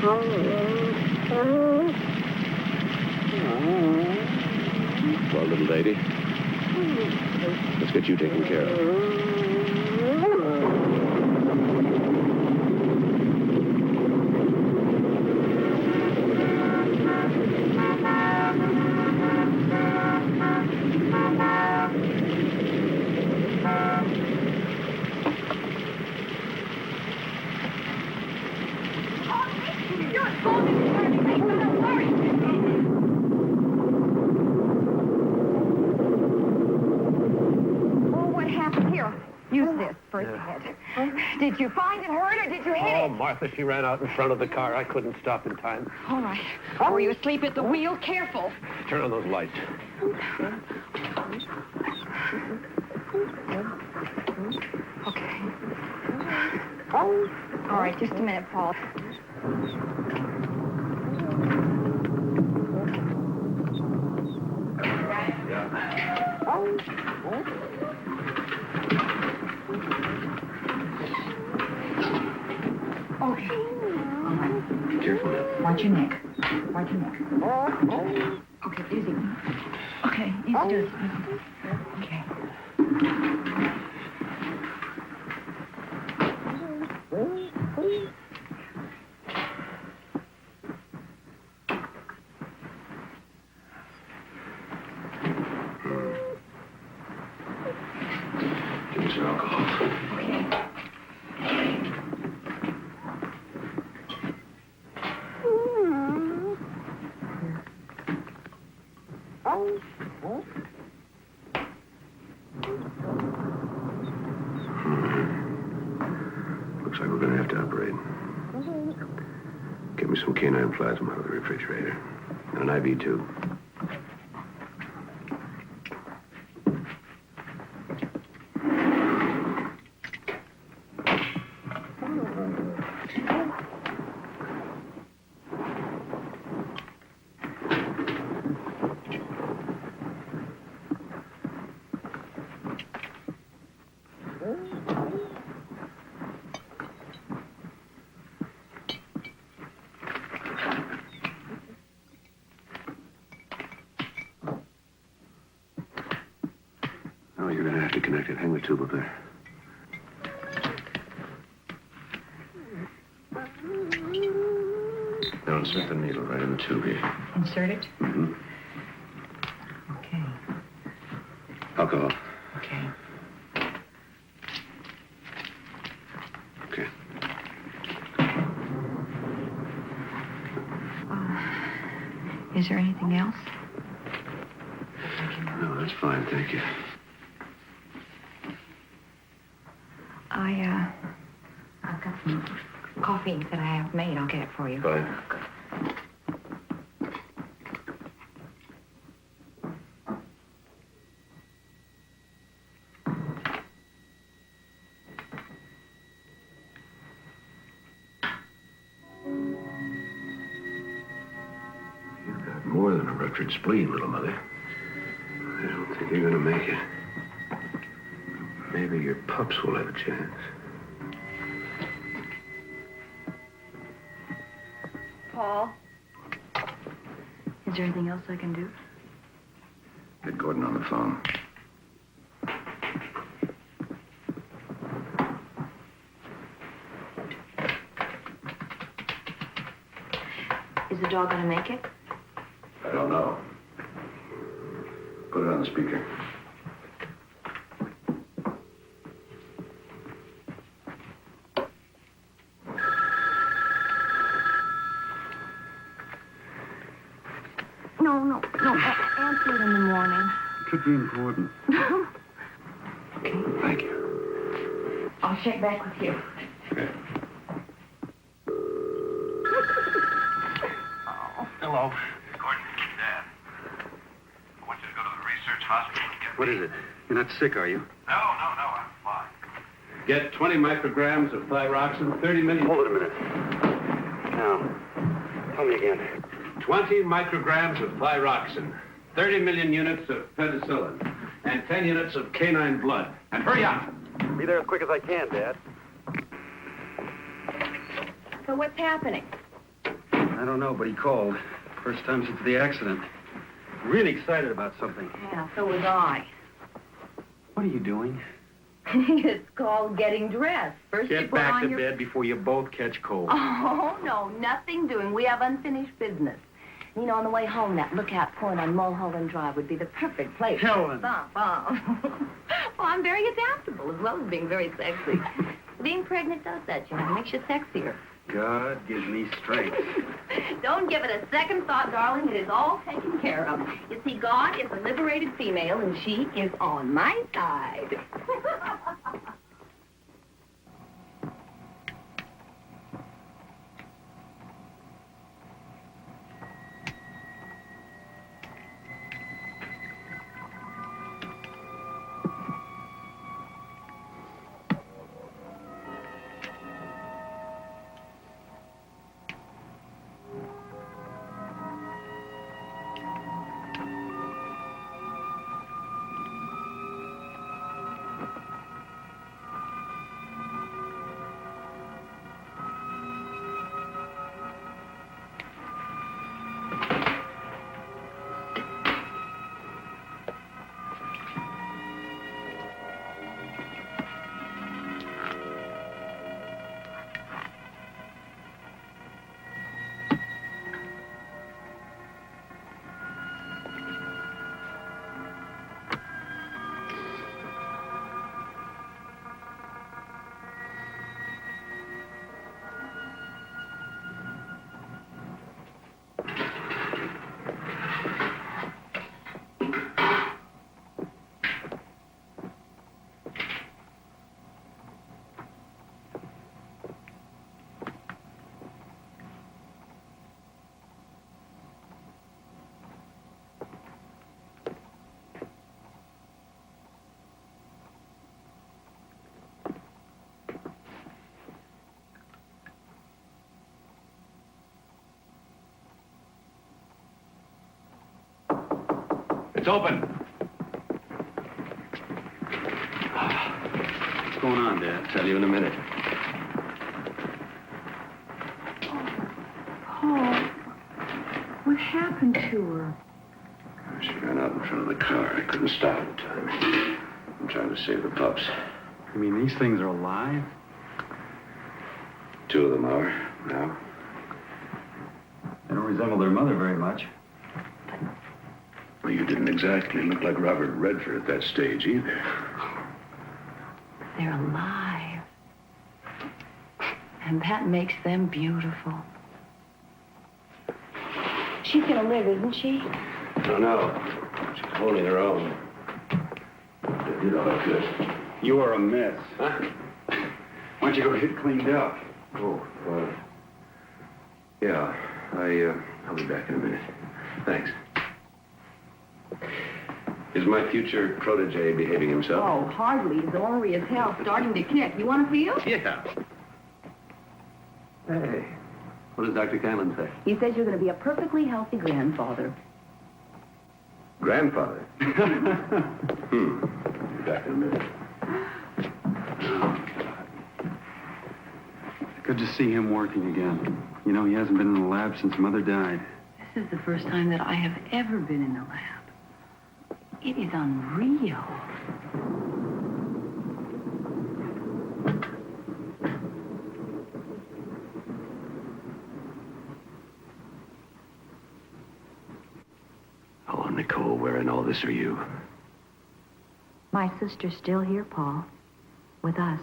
Well, little lady, let's get you taken care of. Did you find it hurt or did you hit it? Oh, Martha, she ran out in front of the car. I couldn't stop in time. All right. Were you asleep at the wheel? Careful. Turn on those lights. Okay. All right, just a minute, Paul. Okay. All right. Careful now. Watch your neck. Watch your neck. Okay, easy. Okay, easy to it. Okay. Give me some alcohol. Okay. Looks like we're going to have to operate. Get me some canine plasma out of the refrigerator. And an IV tube. Oh, you're going to have to connect it. Hang the tube up there. Now insert the needle right in the tube here. Insert it? Mm-hmm. Okay. Alcohol. Okay. Okay. Is there anything else? No, that's fine, thank you. I've got some coffee that I have made. I'll get it for you. Fine. You've got more than a ruptured spleen, little mother. I don't think you're gonna make it. Maybe your pups will have a chance. Paul? Is there anything else I can do? Get Gordon on the phone. Is the dog gonna make it? I don't know. Put it on the speaker. No. Answer it in the morning. Could be important. Okay. Thank you. I'll check back with you. Okay. Hello. Gordon, Dad. I want you to go to the research hospital and get What is it? You're not sick, are you? No, I'm fine. Get 20 micrograms of thyroxine, 30 million... Hold it a minute. Now, tell me again. 20 micrograms of thyroxine, 30 million units of penicillin, and 10 units of canine blood. And hurry up! Be there as quick as I can, Dad. So what's happening? I don't know, but he called. First time since the accident. Really excited about something. Yeah, so was I. What are you doing? It's called getting dressed. First you Get put back on to your... bed before you both catch cold. Oh, no, nothing doing. We have unfinished business. You know, on the way home, that lookout point on Mulholland Drive would be the perfect place. Helen! Well, I'm very adaptable, as well as being very sexy. Being pregnant does that, you know. It makes you sexier. God gives me strength. Don't give it a second thought, darling. It is all taken care of. You see, God is a liberated female, and she is on my side. It's open. What's going on, Dad? Tell you in a minute. Paul, what happened to her? She ran out in front of the car. I couldn't stop in time. I'm trying to save the pups. You mean these things are alive? 2 of them are now. They don't resemble their mother very much. Well, you didn't exactly look like Robert Redford at that stage either. They're alive. And that makes them beautiful. She's gonna live, isn't she? No, no. She's holding her own. I did all I could. You are a mess. Huh? Why don't you go get cleaned up? Oh, yeah. I'll be back in a minute. Thanks. Is my future protege behaving himself? Oh, hardly. He's ornery as hell, starting to kick. You want to feel? Yeah. Hey, what does Dr. Canlon say? He says you're going to be a perfectly healthy grandfather. Grandfather? Be back in a minute. Good to see him working again. You know, he hasn't been in the lab since Mother died. This is the first time that I have ever been in the lab. It is unreal. Oh, Nicole, where in all this are you? My sister's still here, Paul. With us.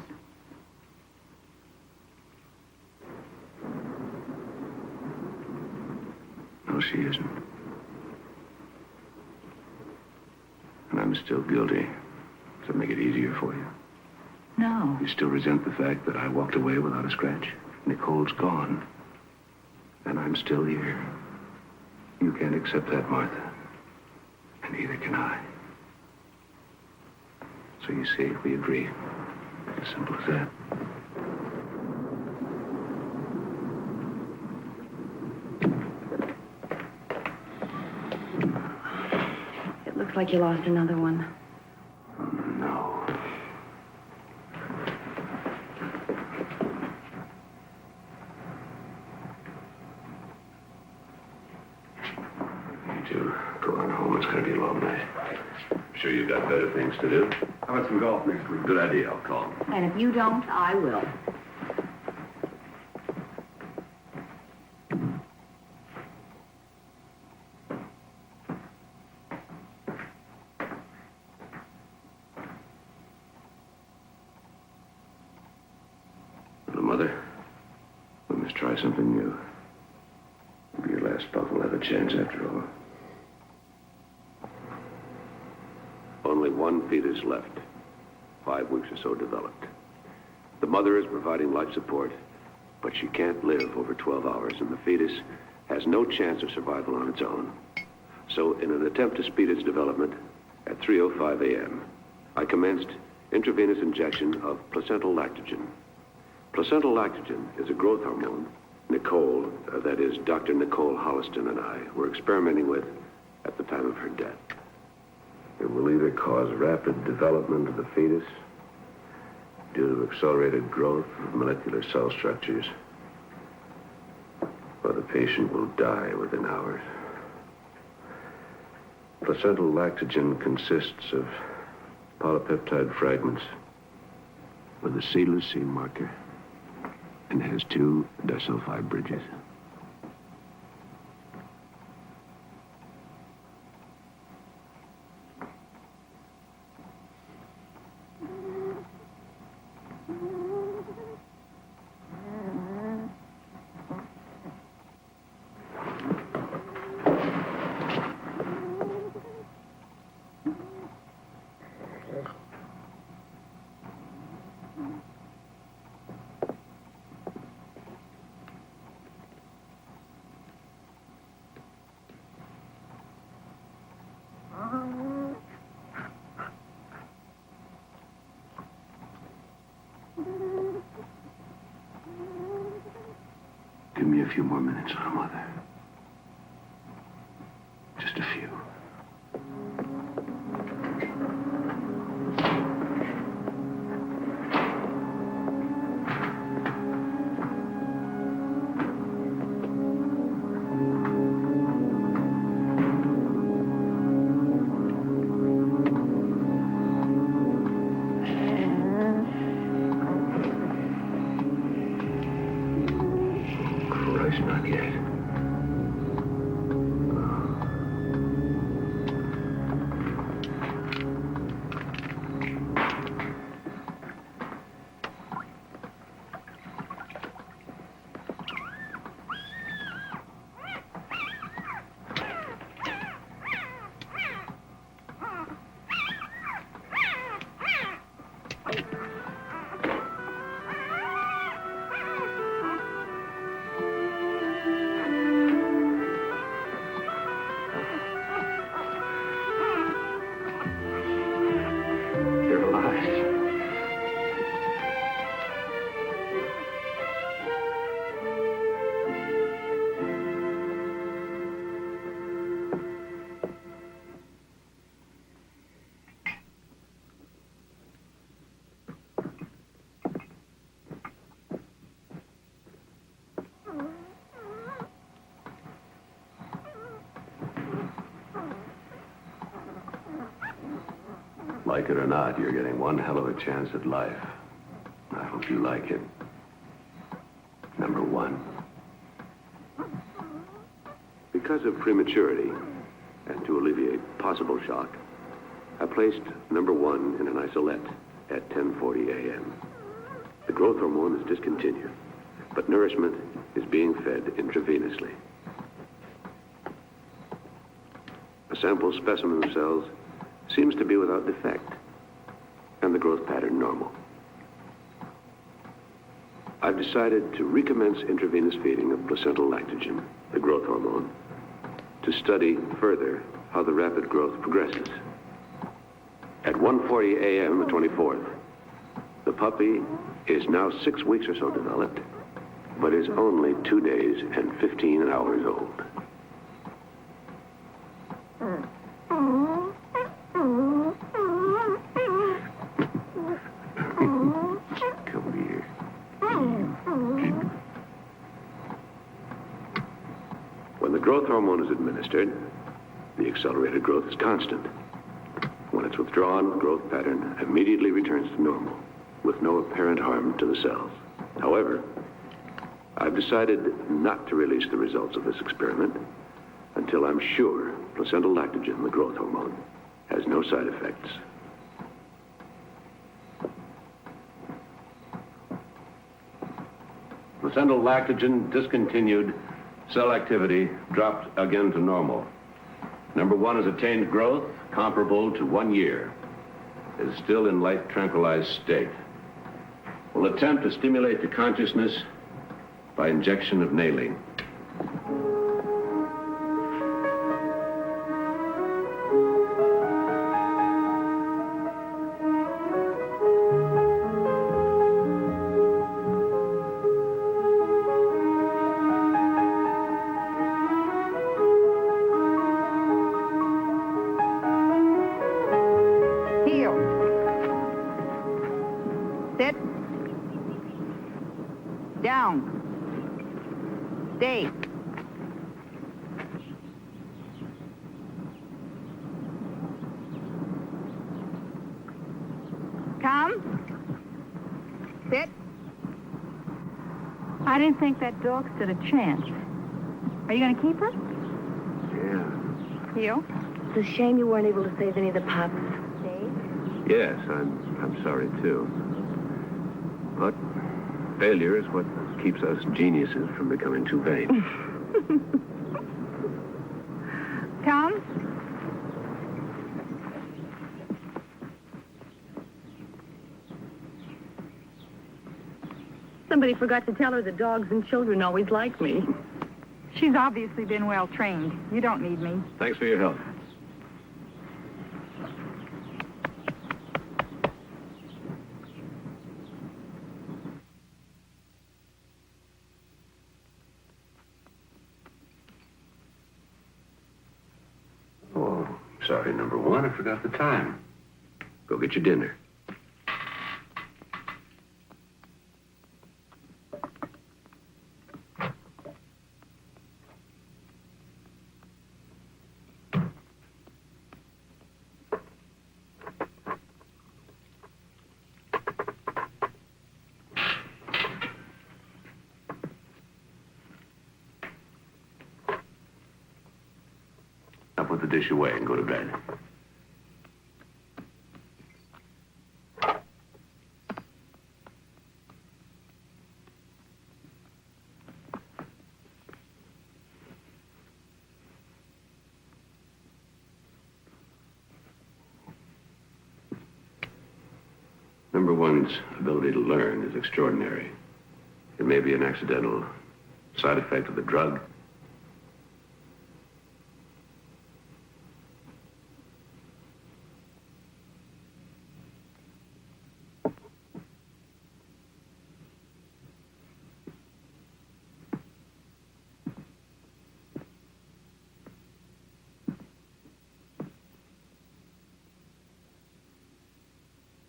No, she isn't. And I'm still guilty. Does that make it easier for you? No. You still resent the fact that I walked away without a scratch? Nicole's gone. And I'm still here. You can't accept that, Martha. And neither can I. So you see, we agree. As simple as that. It looks like you lost another one. No. Sure you've got better things to do? How about some golf next week? Good idea. I'll call him. And if you don't, I will. Little mother, we must try something new. Maybe your last pup will have a chance after all. Only one fetus left. 5 weeks or so developed. The mother is providing life support, but she can't live over 12 hours, and the fetus has no chance of survival on its own. So, in an attempt to speed its development, at 3:05 a.m., I commenced intravenous injection of placental lactogen. Placental lactogen is a growth hormone that is, Dr. Nicole Holliston and I were experimenting with at the time of her death. It will either cause rapid development of the fetus due to accelerated growth of molecular cell structures, or the patient will die within hours. Placental lactogen consists of polypeptide fragments with a seedless seed marker and has 2 disulfide bridges. Give me a few more minutes, little mother. Just a few. Not yet. Like it or not, you're getting one hell of a chance at life. I hope you like it. Number 1. Because of prematurity, and to alleviate possible shock, I placed number 1 in an isolette at 10:40 a.m. The growth hormone is discontinued, but nourishment is being fed intravenously. A sample specimen of cells seems to be without defect, and the growth pattern normal. I've decided to recommence intravenous feeding of placental lactogen, the growth hormone, to study further how the rapid growth progresses. At 1:40 a.m. the 24th, the puppy is now 6 weeks or so developed, but is only 2 days and 15 hours old. Come here. When the growth hormone is administered, the accelerated growth is constant. When it Once withdrawn, growth pattern immediately returns to normal, with no apparent harm to the cells. However, I've decided not to release the results of this experiment until I'm sure placental lactogen, the growth hormone, has no side effects. Placental lactogen discontinued. Cell activity dropped again to normal. Number 1 has attained growth comparable to 1 year. It is still in light tranquilized state. We'll attempt to stimulate the consciousness by injection of nailing. Heel. Sit. Down. Stay. Come. Sit. I didn't think that dog stood a chance. Are you going to keep her? Yeah. Heel. It's a shame you weren't able to save any of the pups. Stay. Yes, I'm sorry too. But failure is what keeps us geniuses from becoming too vain. Come. Somebody forgot to tell her that dogs and children always like me. She's obviously been well trained. You don't need me. Thanks for your help. Oh, sorry, number 1, I forgot the time. Go get your dinner. Now put the dish away and go to bed. Number 1's ability to learn is extraordinary. It may be an accidental side effect of the drug.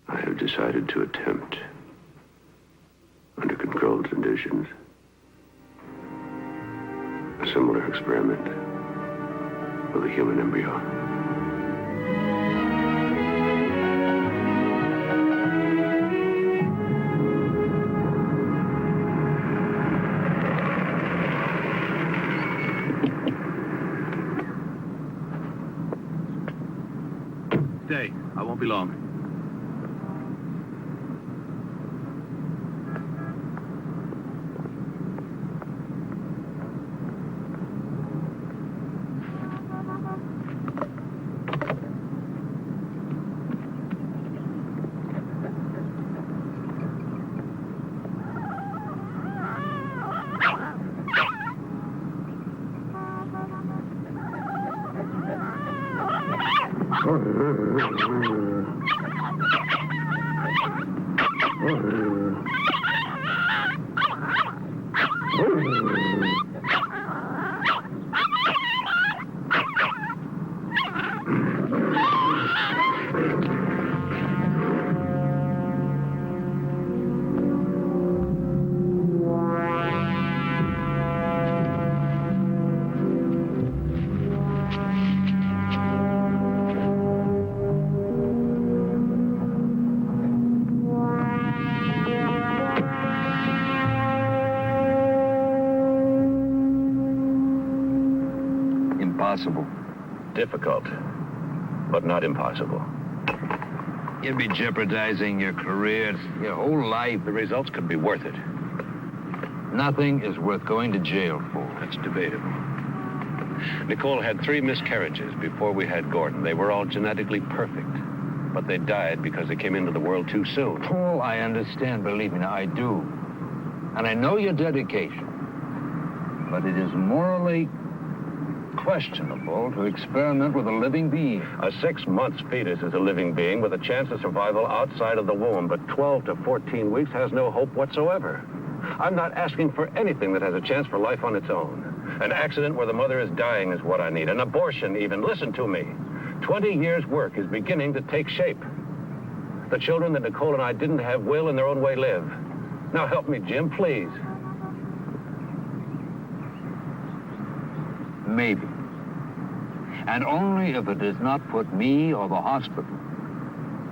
I have decided to attempt, under controlled conditions, a similar experiment with a human embryo. Stay. I won't be long. possible? Difficult, but not impossible. You'd be jeopardizing your career, your whole life. The results could be worth it. Nothing is worth going to jail for. That's debatable. Nicole had 3 miscarriages before we had Gordon. They were all genetically perfect, but they died because they came into the world too soon. Paul, I understand, believe me, now, I do. And I know your dedication. But it is morally questionable to experiment with a living being. A 6-month fetus is a living being with a chance of survival outside of the womb, but 12 to 14 weeks has no hope whatsoever. I'm not asking for anything that has a chance for life on its own. An accident where the mother is dying is what I need. An abortion, even. Listen to me. 20 years' work is beginning to take shape. The children that Nicole and I didn't have will, in their own way, live. Now help me, Jim, please. Maybe. And only if it does not put me or the hospital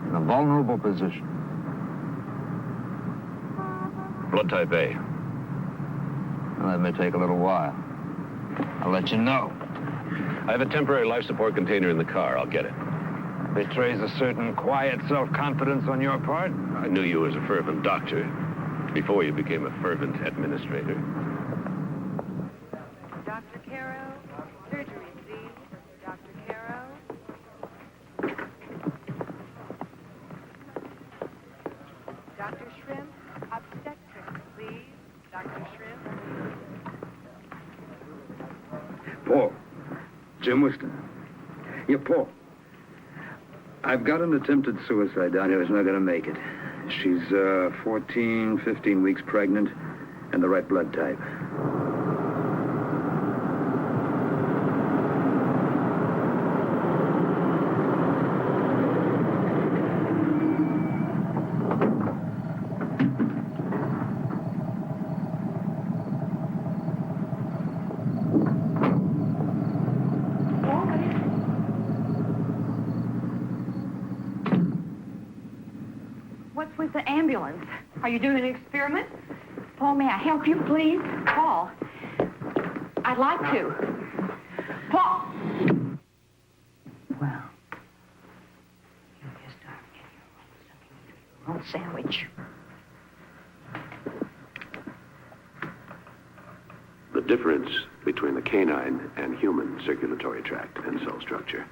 in a vulnerable position. Blood type A. Well, that may take a little while. I'll let you know. I have a temporary life support container in the car. I'll get it. Betrays a certain quiet self-confidence on your part. I knew you as a fervent doctor before you became a fervent administrator. Dr. Caro, surgery, please. Dr. Caro. Dr. Shrimp, obstetrics, please. Dr. Shrimp. Paul. Jim Whiston. Yeah, Paul. I've got an attempted suicide down here who's not going to make it. She's 14, 15 weeks pregnant and the right blood type. What's with the ambulance? Are you doing an experiment? Paul, may I help you, please? Paul, I'd like to. Paul! Well, you just start getting your own sandwich. The difference between the canine and human circulatory tract and cell structure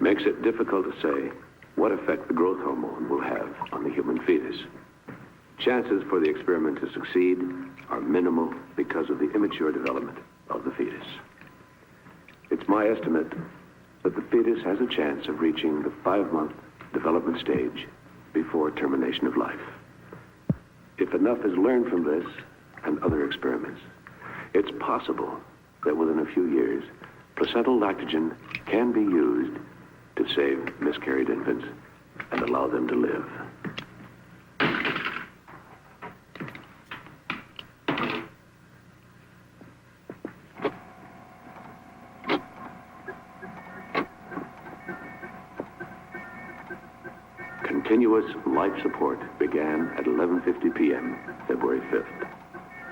makes it difficult to say what effect the growth hormone will have on the human fetus. Chances for the experiment to succeed are minimal because of the immature development of the fetus. It's my estimate that the fetus has a chance of reaching the 5-month development stage before termination of life. If enough is learned from this and other experiments, it's possible that within a few years, placental lactogen can be used to save miscarried infants and allow them to live. Continuous life support began at 11:50 p.m., February 5th.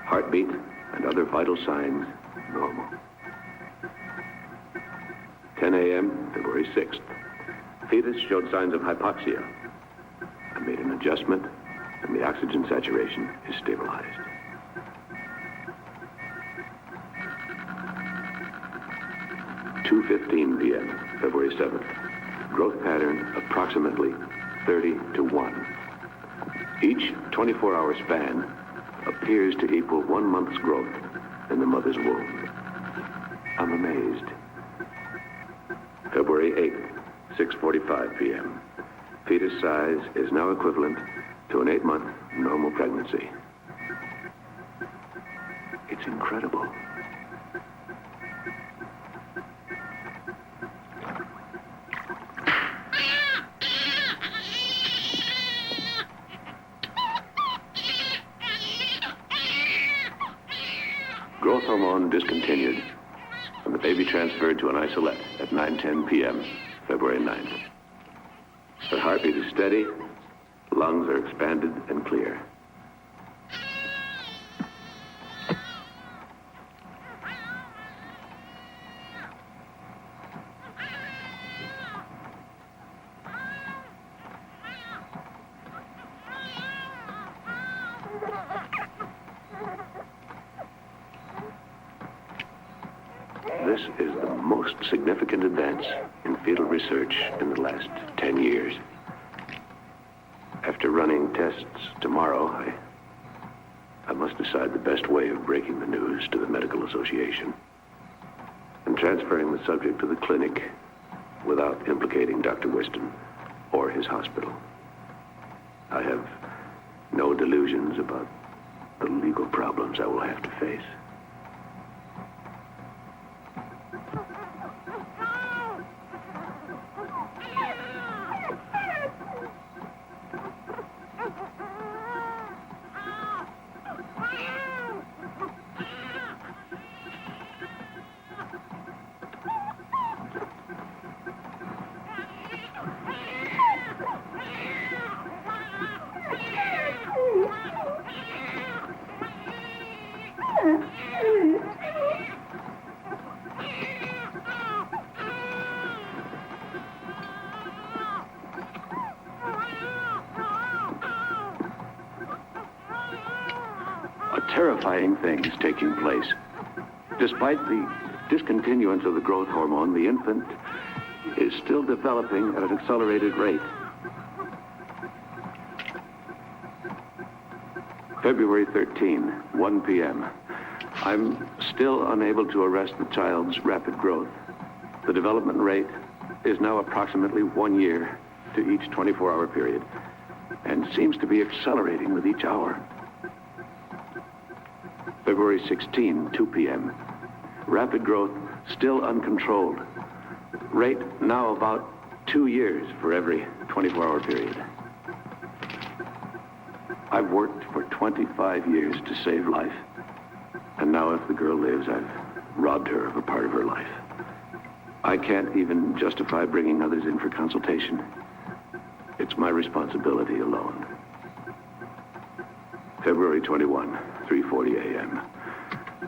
Heartbeat and other vital signs normal. 10 a.m., February 6th. Fetus showed signs of hypoxia. I made an adjustment, and the oxygen saturation is stabilized. (2:15 p.m., February 7th. Growth pattern approximately 30 to 1. Each 24-hour span appears to equal 1 month's growth in the mother's womb. I'm amazed. February 8th, 6:45 p.m. Fetus size is now equivalent to an 8-month normal pregnancy. It's incredible. Growth hormone discontinued, and the baby transferred to an isolette at 9:10 p.m., February 9th. The heartbeat is steady, lungs are expanded and clear. This is the most significant advance in fetal research in the last 10 years. After running tests tomorrow, I must decide the best way of breaking the news to the Medical Association and transferring the subject to the clinic without implicating Dr. Weston or his hospital. I have no delusions about the legal problems I will have to face. Terrifying things taking place. Despite the discontinuance of the growth hormone, the infant is still developing at an accelerated rate. February 13, 1 p.m. I'm still unable to arrest the child's rapid growth. The development rate is now approximately 1 year to each 24-hour period and seems to be accelerating with each hour. February 16, 2 p.m. Rapid growth still uncontrolled. Rate now about 2 years for every 24-hour period. I've worked for 25 years to save life. And now if the girl lives, I've robbed her of a part of her life. I can't even justify bringing others in for consultation. It's my responsibility alone. February 21, 3:40 a.m.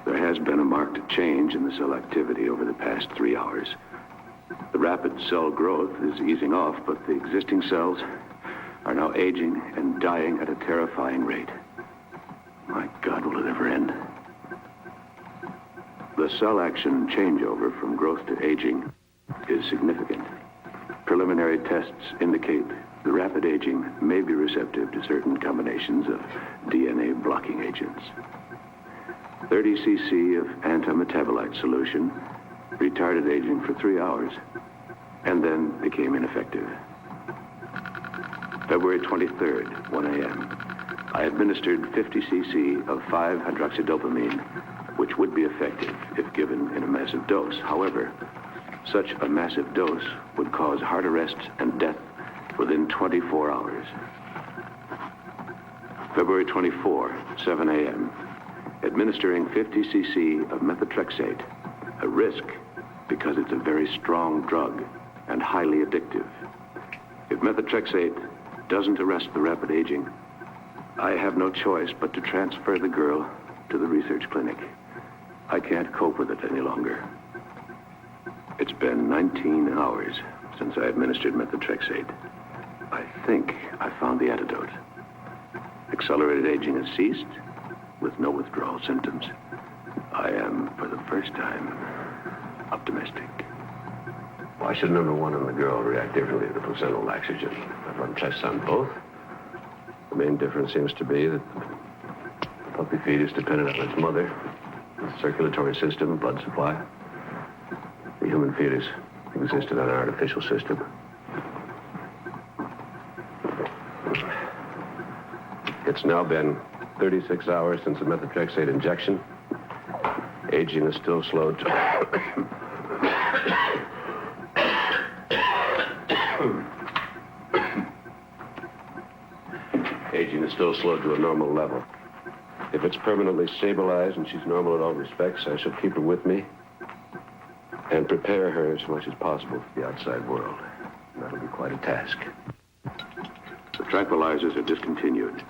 There has been a marked change in the cell activity over the past 3 hours. The rapid cell growth is easing off, but the existing cells are now aging and dying at a terrifying rate. My God, will it ever end? The cell action changeover from growth to aging is significant. Preliminary tests indicate the rapid aging may be receptive to certain combinations of DNA blocking agents. 30 cc of antimetabolite solution retarded aging for 3 hours and then became ineffective. February 23rd, 1 a.m. I administered 50 cc of 5-hydroxydopamine, which would be effective if given in a massive dose. However, such a massive dose would cause heart arrest and death within 24 hours. February 24, 7 a.m. Administering 50 cc of methotrexate, a risk because it's a very strong drug and highly addictive. If methotrexate doesn't arrest the rapid aging, I have no choice but to transfer the girl to the research clinic. I can't cope with it any longer. It's been 19 hours since I administered methotrexate. I think I found the antidote. Accelerated aging has ceased with no withdrawal symptoms. I am, for the first time, optimistic. Why should number one and the girl react differently to the placental laxogen? I've run tests on both. The main difference seems to be that the puppy fetus depended on its mother, its circulatory system, blood supply. The human fetus existed on an artificial system. It's now been 36 hours since the methotrexate injection. Aging is still slowed to... Aging is still slowed to a normal level. If it's permanently stabilized and she's normal in all respects, I shall keep her with me and prepare her as much as possible for the outside world. That'll be quite a task. The tranquilizers are discontinued.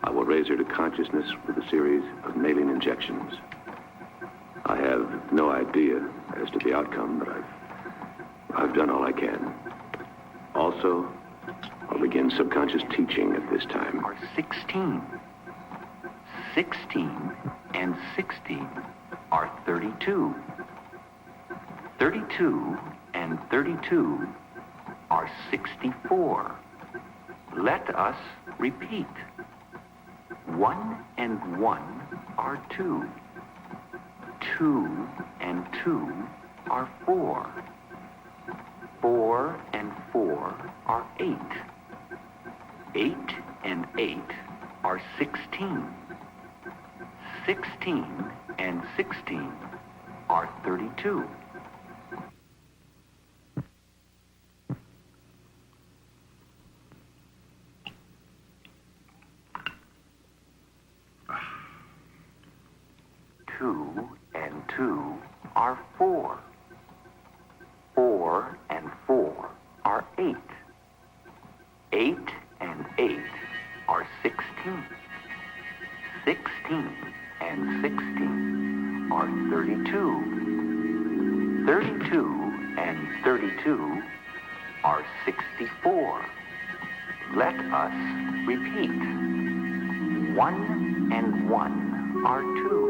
I will raise her to consciousness with a series of maline injections. I have no idea as to the outcome, but I've done all I can. Also, I'll begin subconscious teaching at this time. Are 16. 16 and 16 are 32. 32 and 32 are 64. Let us repeat. 1 and 1 are 2. 2 and 2 are 4. 4 and 4 are 8. 8 and 8 are 16. 16 and 16 are 32. Two and 2 are 4. 4 and 4 are 8. 8 and 8 are 16. 16 and 16 are 32. 32 and 32 are 64. Let us repeat. 1 and 1 are 2.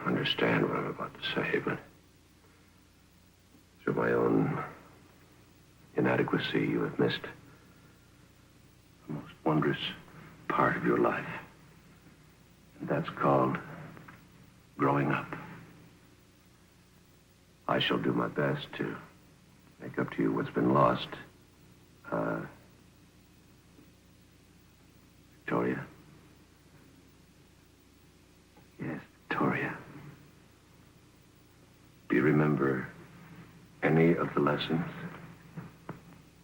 Understand what I'm about to say, but through my own inadequacy, you have missed the most wondrous part of your life. And that's called growing up. I shall do my best to make up to you what's been lost. Victoria? Yes, Victoria. Do you remember any of the lessons?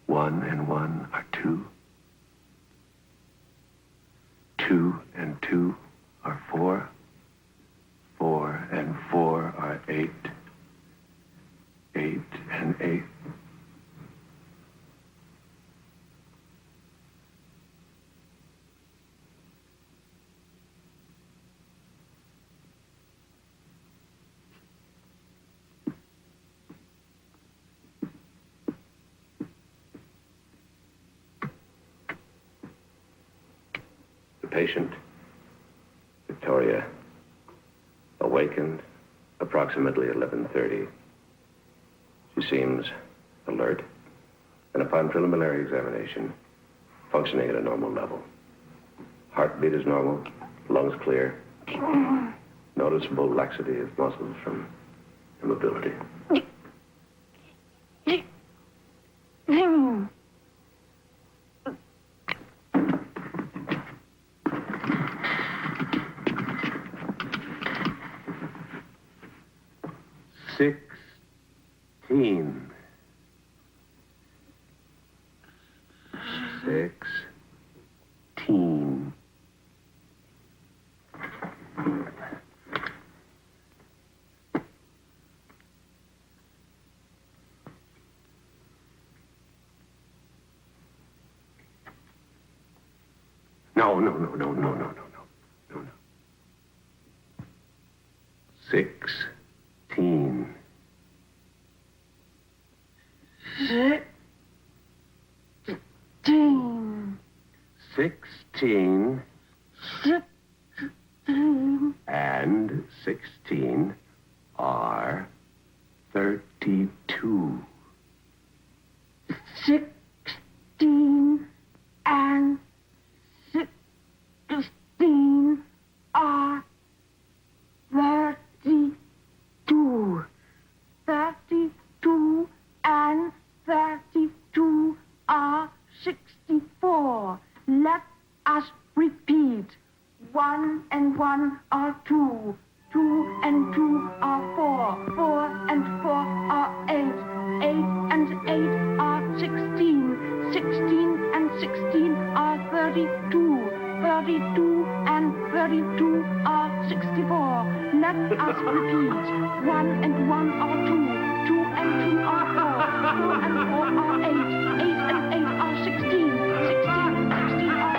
1 and 1 are 2. 2 and 2 are 4. 4 and 4 are 8. 8 and 8. The patient, Victoria, awakened approximately 11:30. She seems alert, and upon preliminary examination, functioning at a normal level. Heartbeat is normal, lungs clear, noticeable laxity of muscles from immobility. 16. 16. No. 16. 16 and 16 are 32. 16 and 16 are 32. 32 and 32 are 64. Let us repeat. 1 and 1 are 2. 2 and 2 are 4. 4 and 4 are 8. 8 and 8 are 16. 16 and 16 are 32. 32 and 32 are 64. Let us repeat. 1 and 1 are 2. 2 and 2 are 4. 4 and 4 are 8. 8 and 8 are 16. 16 and 16 are 32.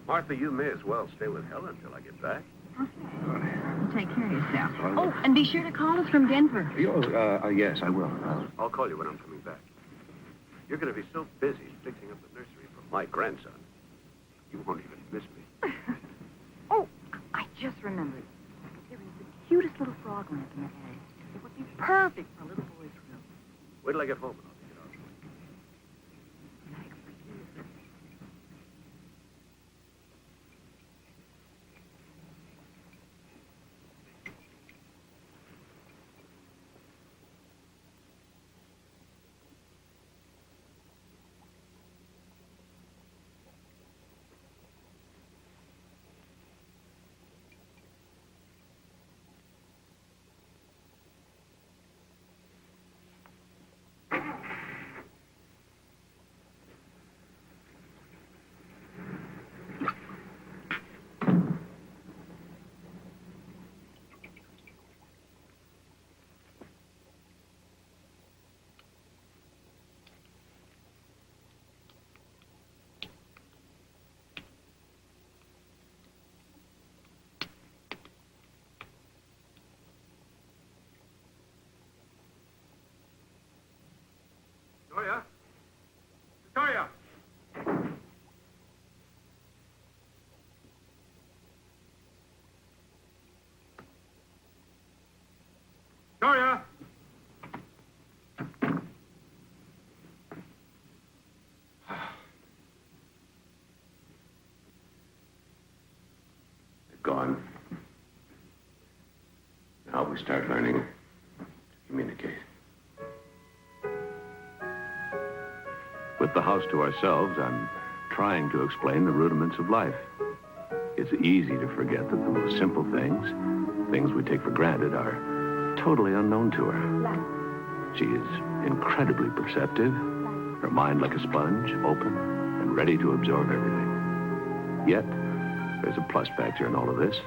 Martha, you may as well stay with Helen until I get back. Take care of yourself. Oh, and be sure to call us from Denver. Yes, I will. I'll call you when I'm coming back. You're going to be so busy fixing up the nursery for my grandson. You won't even miss me. Oh, I just remembered. There is the cutest little frog lamp in the attic. It would be perfect for a little boy's room. Wait till I get home and I'll take it off. Victoria? Victoria! Victoria! They're gone. Now we start learning to communicate. With the house to ourselves, I'm trying to explain the rudiments of life. It's easy to forget that the most simple things we take for granted, are totally unknown to her. She is incredibly perceptive, her mind like a sponge, open and ready to absorb everything. Yet, there's a plus factor in all of this.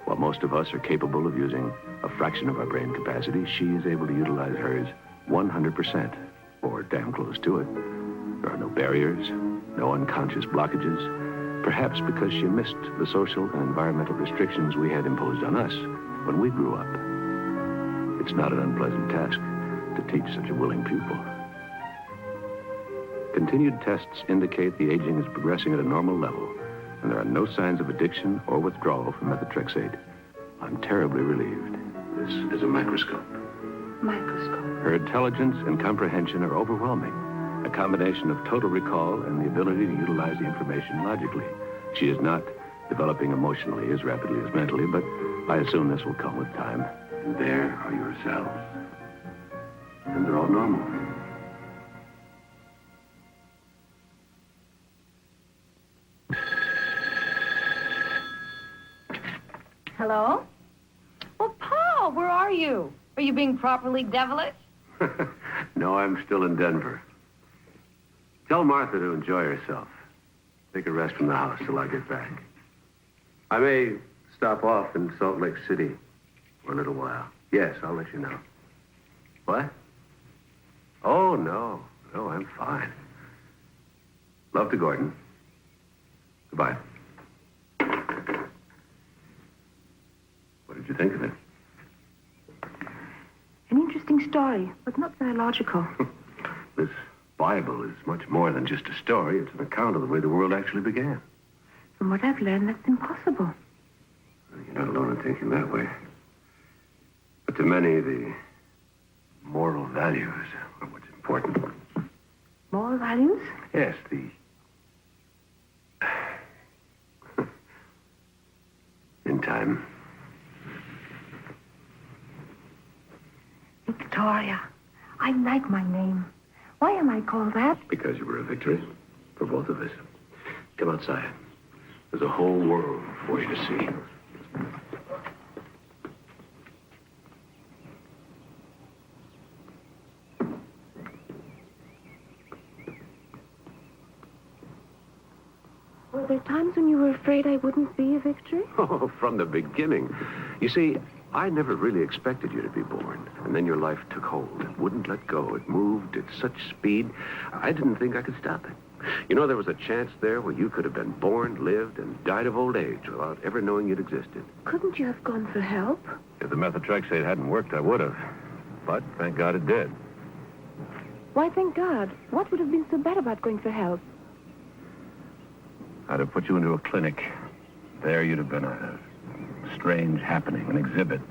While most of us are capable of using a fraction of our brain capacity, she is able to utilize hers 100%, or damn close to it. There are no barriers, no unconscious blockages, perhaps because she missed the social and environmental restrictions we had imposed on us. when we grew up. It's not an unpleasant task to teach such a willing pupil. Continued tests indicate the aging is progressing at a normal level, and there are no signs of addiction or withdrawal from methotrexate. I'm terribly relieved. This is a microscope. Microscope. Her intelligence and comprehension are overwhelming. A combination of total recall and the ability to utilize the information logically. She is not developing emotionally as rapidly as mentally, but I assume this will come with time. And there are your cells. And they're all normal. Hello? Well, Paul, where are you? Are you being properly devilish? No, I'm still in Denver. Tell Martha to enjoy herself. Take a rest from the house till I get back. I may stop off in Salt Lake City for a little while. Yes, I'll let you know. What? Oh, no. No, I'm fine. Love to Gordon. Goodbye. What did you think of it? An interesting story, but not very logical. This Bible is much more than just a story. It's an account of the way the world actually began. From what I've learned, that's impossible. You're not alone in thinking that way. But to many, the moral values are what's important. Moral values? Yes, the... In time. Victoria. I like my name. Why am I called that? Because you were a victory for both of us. Come outside. There's a whole world for you to see. Were there times when you were afraid I wouldn't be a victory? Oh, from the beginning. You see, I never really expected you to be born. And then your life took hold. It wouldn't let go. It moved at such speed, I didn't think I could stop it. You know, there was a chance there where you could have been born, lived, and died of old age without ever knowing you'd existed. Couldn't you have gone for help? If the methotrexate hadn't worked, I would have. But thank God it did. Why, thank God. What would have been so bad about going for help? I'd have put you into a clinic. There you'd have been a strange happening, an exhibit.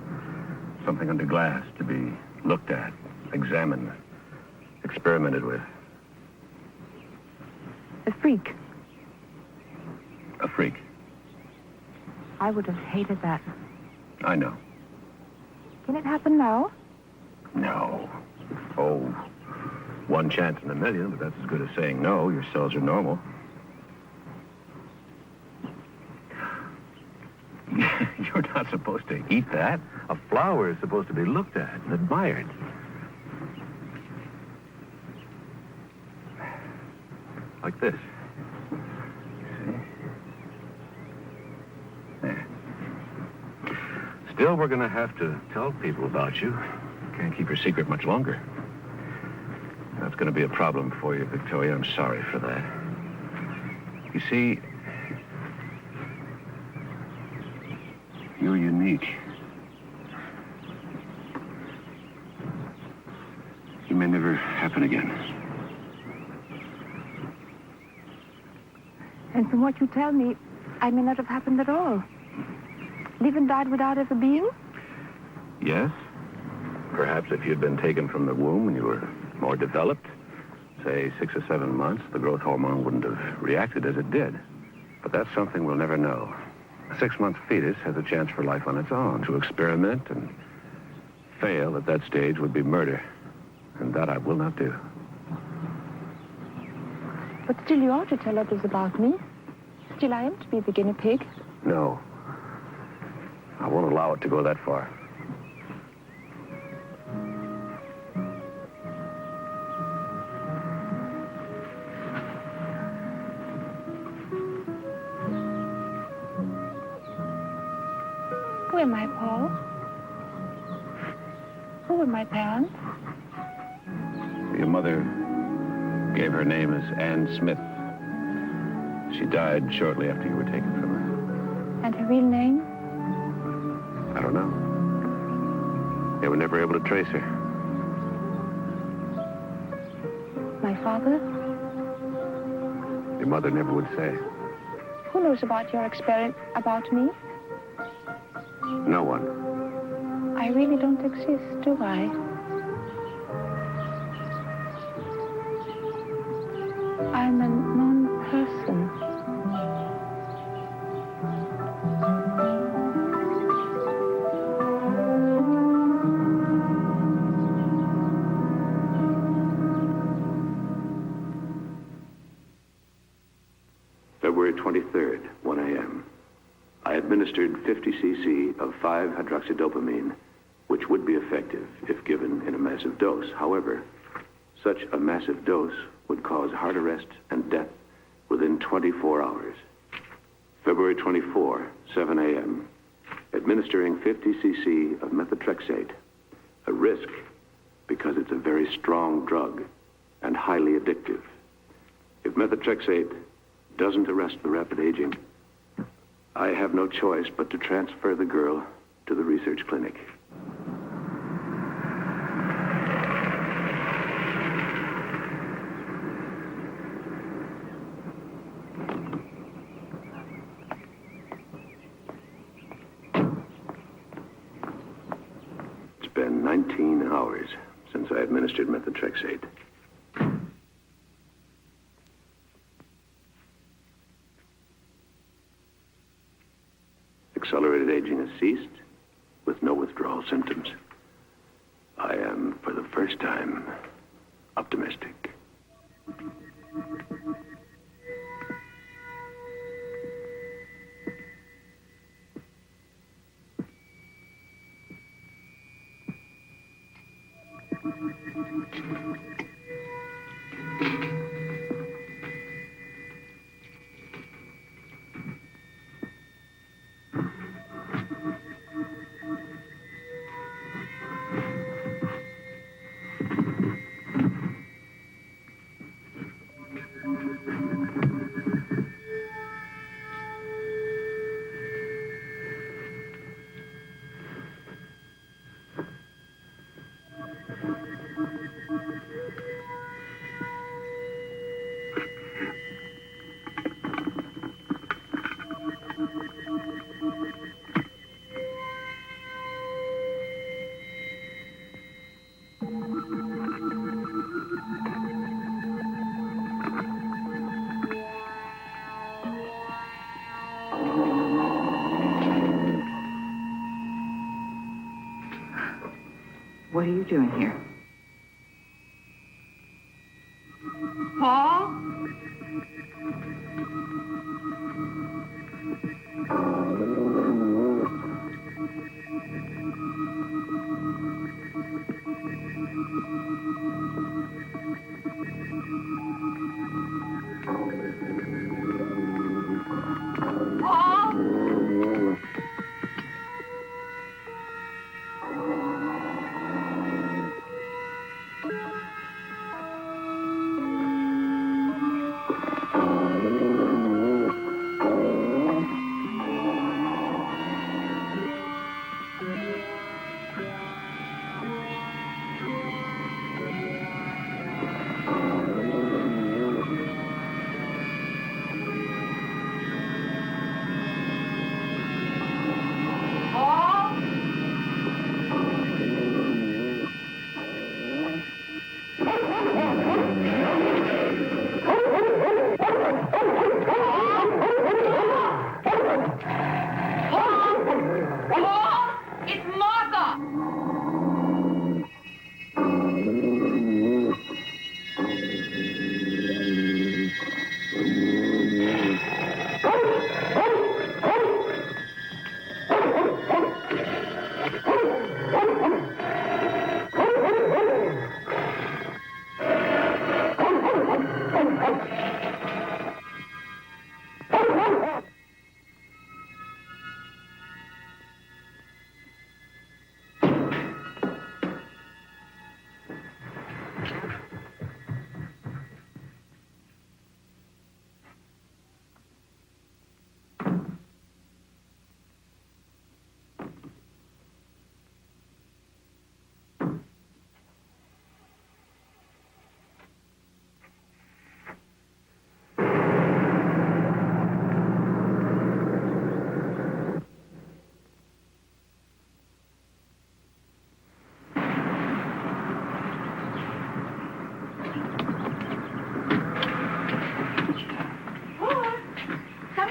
Something under glass to be looked at, examined, experimented with. A freak. A freak. I would have hated that. I know. Can it happen now? No. Oh, one chance in a million, but that's as good as saying no. Your cells are normal. You're not supposed to eat that. A flower is supposed to be looked at and admired. Like this. See? There. Still, we're going to have to tell people about you. Can't keep your secret much longer. That's going to be a problem for you, Victoria. I'm sorry for that. You see, you're unique. It may never happen again. And from what you tell me, I may not have happened at all. Live and died without ever being? Yes. Perhaps if you'd been taken from the womb when you were more developed, say 6 or 7 months, the growth hormone wouldn't have reacted as it did. But that's something we'll never know. A 6-month fetus has a chance for life on its own. To experiment and fail at that stage would be murder. And that I will not do. But still you ought to tell others about me. Still I am to be the guinea pig. No. I won't allow it to go that far. Who am I, Paul? Who were my parents? Your mother gave her name as Anne Smith. She died shortly after you were taken from her. And her real name? I don't know. were never able to trace her. My father? Your mother never would say. Who knows about your experiment, about me? No one. I really don't exist, do I? I'm a non-person. February 23rd, 1 a.m. I administered 50 cc of 5-hydroxydopamine, which would be effective if given in a massive dose. However, such a massive dose would cause heart arrest and death within 24 hours. February 24, 7 a.m., administering 50 cc of methotrexate, a risk because it's a very strong drug and highly addictive. If methotrexate doesn't arrest the rapid aging, I have no choice but to transfer the girl to the research clinic. It's been 19 hours since I administered methotrexate. Accelerated aging has ceased with no withdrawal symptoms. I am, for the first time, optimistic. What are you doing here? Paul?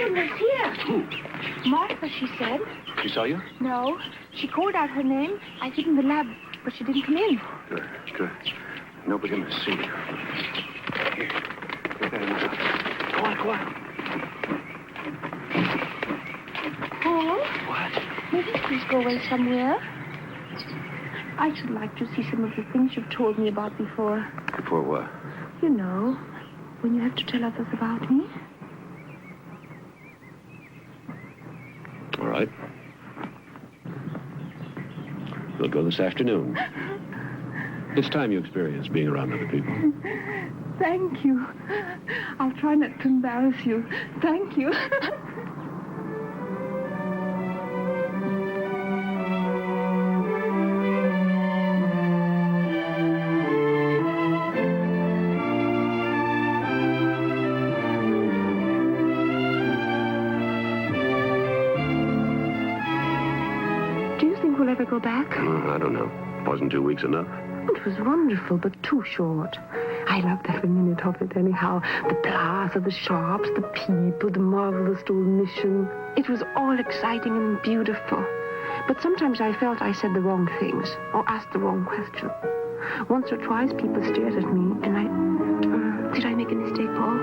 woman was here. Who? Martha, she said. She saw you? No. She called out her name. I hid in the lab, but she didn't come in. Good, good. Nobody gonna see you. Here. Get that in the house. Go on, go on. Paul? What? Maybe please go away somewhere. I should like to see some of the things you've told me about before. Before what? You know, when you have to tell others about me. All right. We'll go this afternoon. It's time you experience being around other people. Thank you. I'll try not to embarrass you. Thank you. Do you think we'll ever go back? I don't know. Wasn't 2 weeks enough? It was wonderful, but too short. I loved every minute of it anyhow. The plaza, the shops, the people, the marvelous old mission. It was all exciting and beautiful. But sometimes I felt I said the wrong things or asked the wrong question. Once or twice people stared at me and I... did I make a mistake, Paul?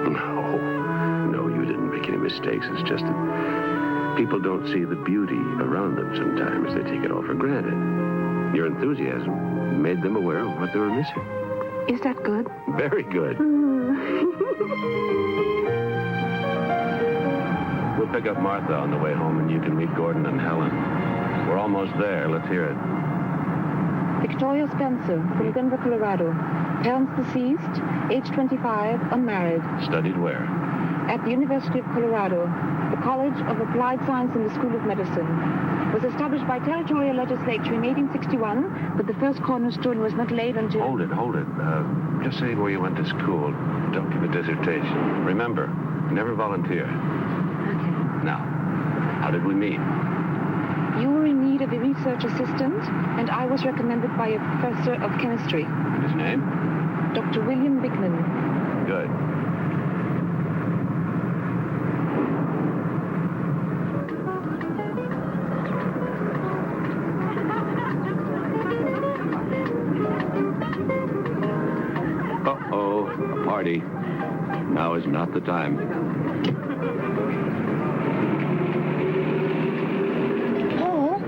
No, you didn't make any mistakes. It's just that people don't see the beauty around them sometimes. They take it all for granted. Your enthusiasm made them aware of what they were missing. Is that good? Very good. We'll pick up Martha on the way home, and you can meet Gordon and Helen. We're almost there. Let's hear it. Victoria Spencer, from Denver, Colorado. Parents deceased, age 25, unmarried. Studied where? At the University of Colorado, the College of Applied Science and the School of Medicine. Was established by territorial legislature in 1861, but the first cornerstone was not laid until... Hold it. Just say where you went to school. Don't give a dissertation. Remember, never volunteer. Okay. Now, how did we meet? You were in need of a research assistant, and I was recommended by a professor of chemistry. And his name? Dr. William Bickman. Good. Uh-oh, a party. Now is not the time. Paul?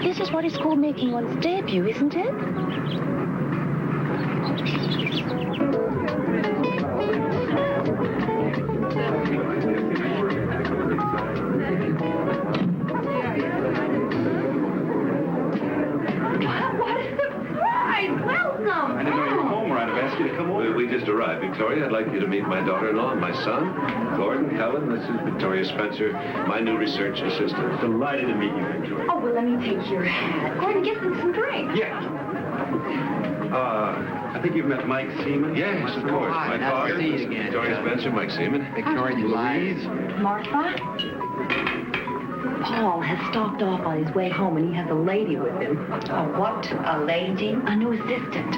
This is what is called making one's debut, isn't it? What a surprise! Welcome! I didn't know you were home, or I'd have asked you to come over. We just arrived, Victoria. I'd like you to meet my daughter-in-law and my son, Gordon, Helen. This is Victoria Spencer, my new research assistant. Delighted to meet you, Victoria. Oh, well, let me take your hat. Gordon, get them some drinks. Yeah. I think you've met Mike Seaman. Yes, of course. hi, My nice to father, see you again, Victoria Joe. Spencer, Mike Seaman. Victoria Louise. Martha? Paul has stopped off on his way home, and he has a lady with him. Oh, what? A lady? A new assistant.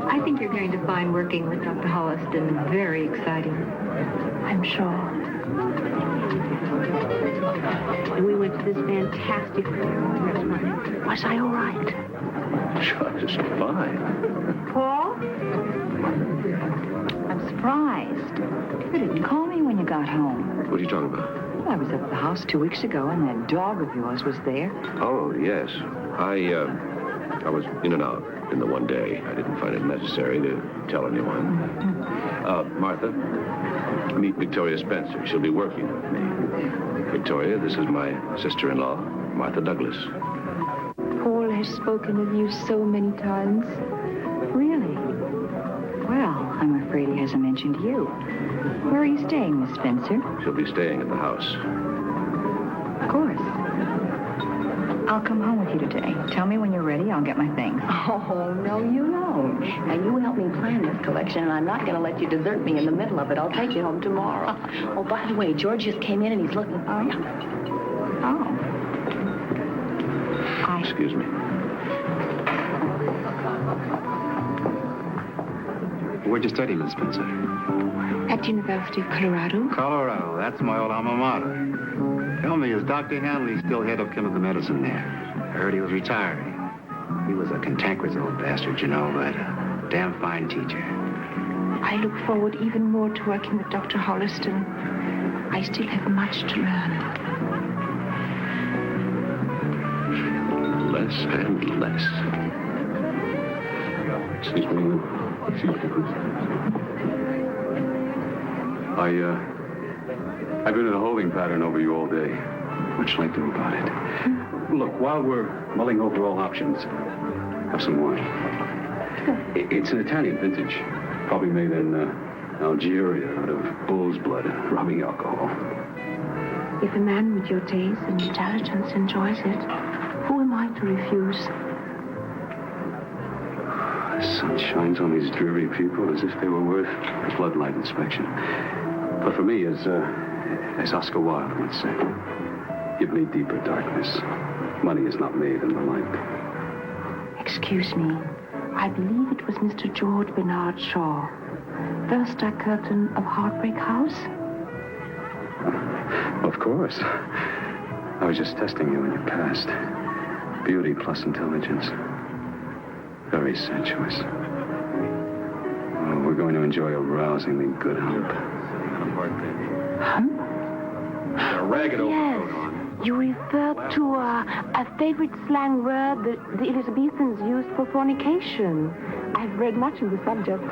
I think you're going to find working with Dr. Holliston very exciting. I'm sure. And we went to this fantastic restaurant. Was I all right? Just fine. Paul? I'm surprised. You didn't call me when you got home. What are you talking about? Well, I was up at the house 2 weeks ago, and that dog of yours was there. Oh, yes. I was in and out in the one day. I didn't find it necessary to tell anyone. Martha, meet Victoria Spencer. She'll be working with me. Victoria, this is my sister-in-law, Martha Douglas. Paul has spoken of you so many times. Really? Well, I'm afraid he hasn't mentioned you. Where are you staying, Miss Spencer? She'll be staying at the house. Of course. I'll come home with you today. Tell me when you're ready. I'll get my things. Oh, no, you don't. Now, you help me plan this collection, and I'm not going to let you desert me in the middle of it. I'll take you home tomorrow. Oh, by the way, George just came in, and he's looking for you. Oh. Bye. Excuse me. Where'd you study, Miss Spencer? At the University of Colorado. Colorado. That's my old alma mater. Tell me, is Dr. Hanley still head of chemical medicine there? I heard he was retiring. He was a cantankerous old bastard, you know, but a damn fine teacher. I look forward even more to working with Dr. Holliston. I still have much to learn. Less and less. Excuse me. Excuse me, please. I've been in a holding pattern over you all day. What shall I do about it? Look, while we're mulling over all options, have some wine. It's an Italian vintage, probably made in Algeria out of bull's blood, rubbing alcohol. If a man with your taste and intelligence enjoys it, who am I to refuse? The sun shines on these dreary people as if they were worth a floodlight inspection. But for me, as Oscar Wilde once said, give me deeper darkness. Money is not made in the light. Excuse me. I believe it was Mr. George Bernard Shaw, first act curtain of Heartbreak House. Of course. I was just testing you in your past. Beauty plus intelligence. Very sensuous. Oh, we're going to enjoy a rousingly good hump. Hump? A ragged overcoat Yes. on. You refer to a favorite slang word that the Elizabethans used for fornication. I've read much of the subject.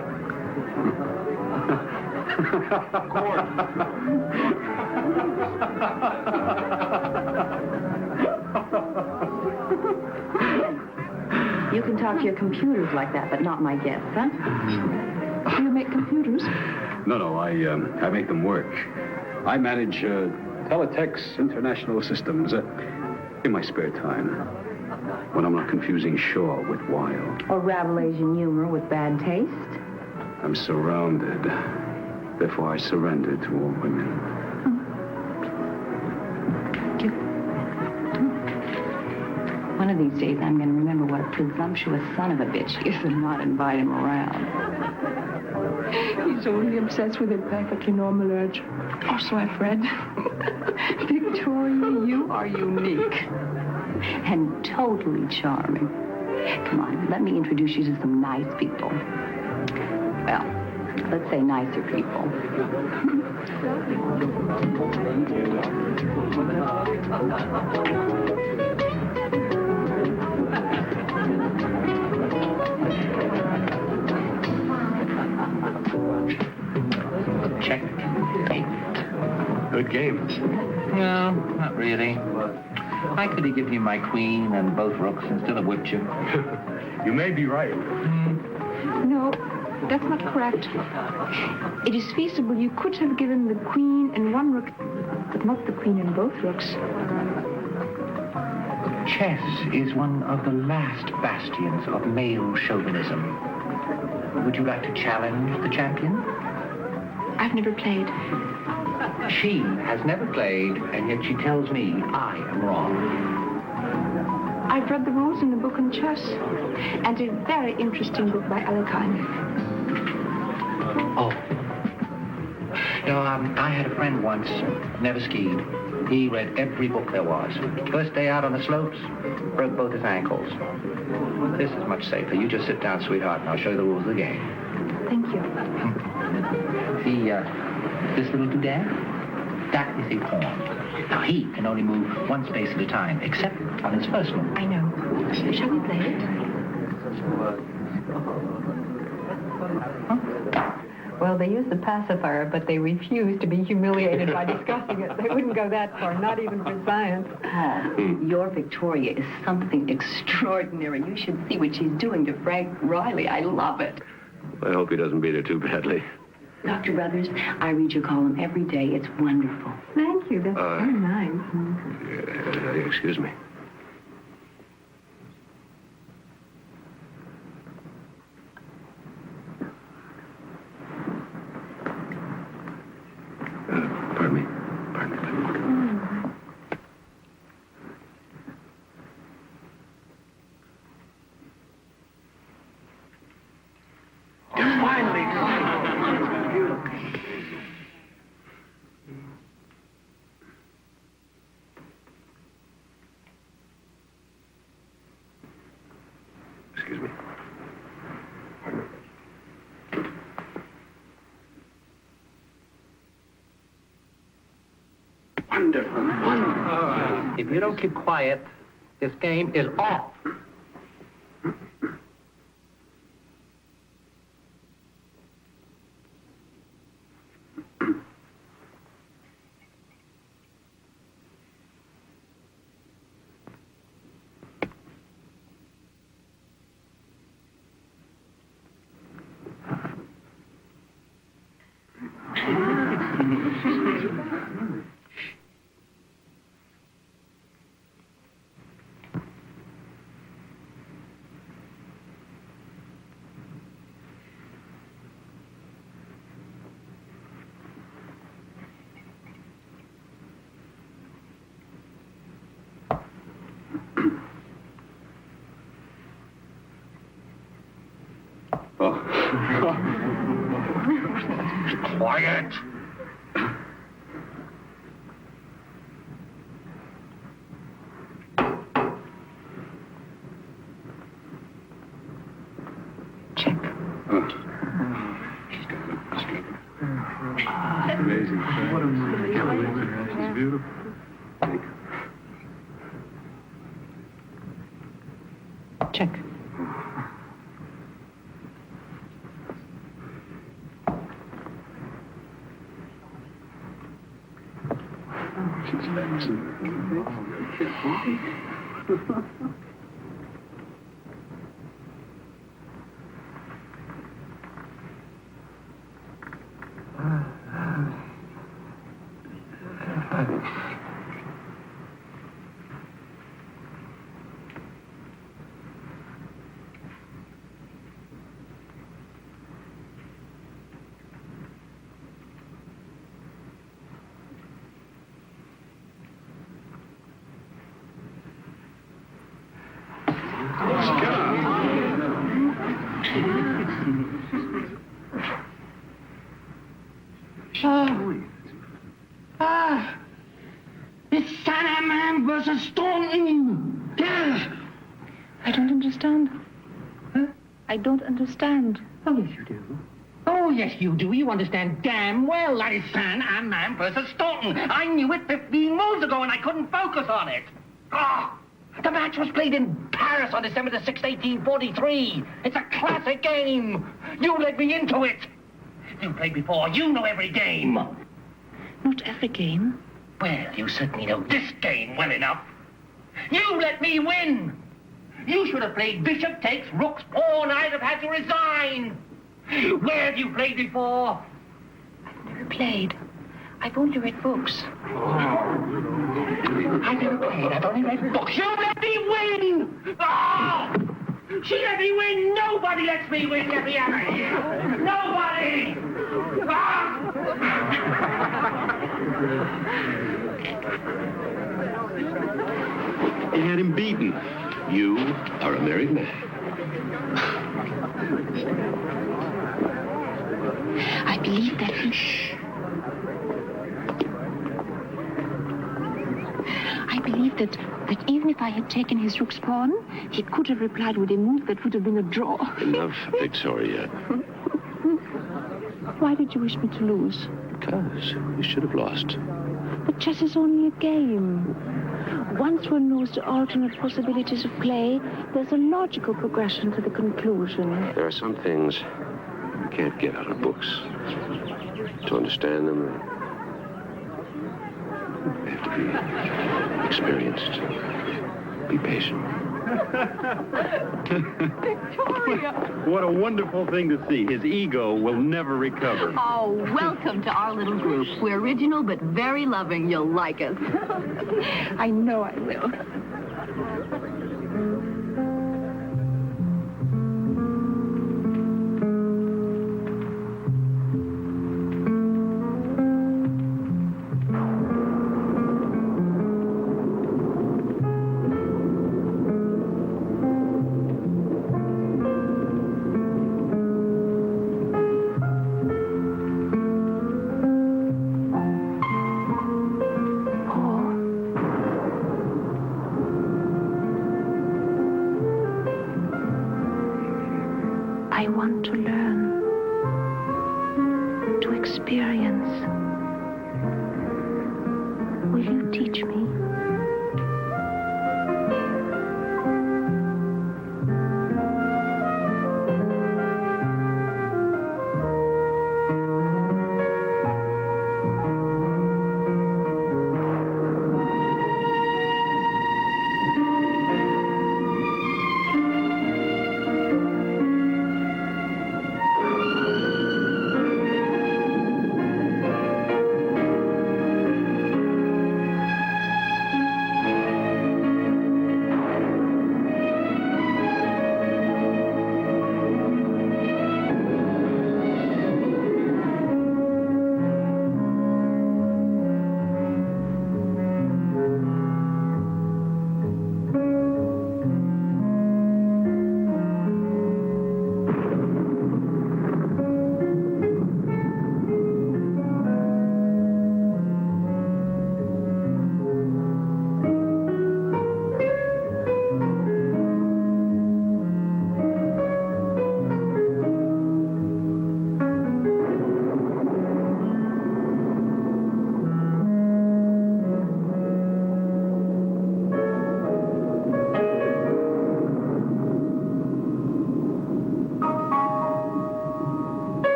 You can talk to your computers like that, but not my guests, huh? Do you make computers? No, I make them work. I manage Teletext International Systems in my spare time, when I'm not confusing Shaw with Wilde. Or Rabelaisian humor with bad taste? I'm surrounded. Therefore, I surrender to all women. One of these days, I'm going to remember what a presumptuous son of a bitch he is and not invite him around. He's only obsessed with a perfectly normal urge. Or so I've read. Victoria, you are unique. And totally charming. Come on, let me introduce you to some nice people. Well, let's say nicer people. Check. Good game. No, not really. I could have given you my queen and both rooks and still have whipped you. You may be right. No, that's not correct. It is feasible you could have given the queen and one rook, but not the queen and both rooks. Chess is one of the last bastions of male chauvinism. Would you like to challenge the champion? I've never played. She has never played, and yet she tells me I am wrong. I've read the rules in a book on chess, and a very interesting book by Alekhine. Oh. No, I had a friend once, never skied. He read every book there was. First day out on the slopes, broke both his ankles. This is much safer. You just sit down, sweetheart, and I'll show you the rules of the game. Thank you. See, this little doodad? That is a pawn. Now, he can only move one space at a time, except on his first move. I know. Shall we play it? Well, they use the pacifier, but they refuse to be humiliated by discussing it. They wouldn't go that far, not even for science. Oh, your Victoria is something extraordinary. You should see what she's doing to Frank Riley. I love it. I hope he doesn't beat her too badly. Dr. Brothers, I read your column every day. It's wonderful. Thank you. That's very nice. Excuse me. Pardon me. Excuse me. Wonderful. Wonderful. If you don't keep quiet, this game is off. Quiet! Check. Amazing. What a movie. It's beautiful. Thank you. Check. It's Sandman versus Stone. Yes. I don't understand. Huh? I don't understand. Oh, yes, you do. Oh, yes, you do. You understand damn well that is Sandman versus Stone. I knew it 15 moves ago, and I couldn't focus on it. Ah! The match was played in Paris on December the 6th, 1843. It's a classic game. You led me into it. You played before. You know every game. Not every game. Well, you certainly know this game well enough. You let me win. You should have played bishop takes rook's pawn. I'd have had to resign. Where have you played before? I've never played. I've only read books. I've never played. I've only read books. You let me win! Oh! She let me win! Nobody lets me win! Get me out of here! Nobody! Ah! You had him beaten. You are a married man. I believe that I believe that even if I had taken his rook's pawn, he could have replied with a move that would have been a draw. Enough, Victoria. Why did you wish me to lose? Because you should have lost. But chess is only a game. Once one knows the alternate possibilities of play, there's a logical progression to the conclusion. There are some things you can't get out of books. To understand them, you have to be experienced. Be patient. Victoria! What a wonderful thing to see. His ego will never recover. Oh, welcome to our little group. We're original but very loving. You'll like us. I know I will. I want to learn, to experience. Will you teach me?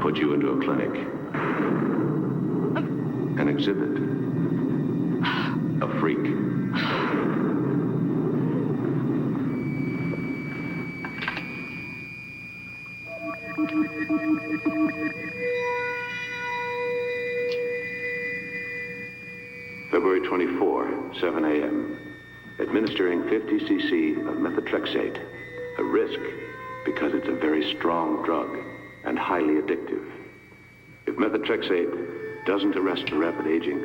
Put you into a clinic. An exhibit. A freak. February 24, 7 a.m. Administering 50 cc of methotrexate. A risk because it's a very strong drug and highly addictive. If methotrexate doesn't arrest the rapid aging,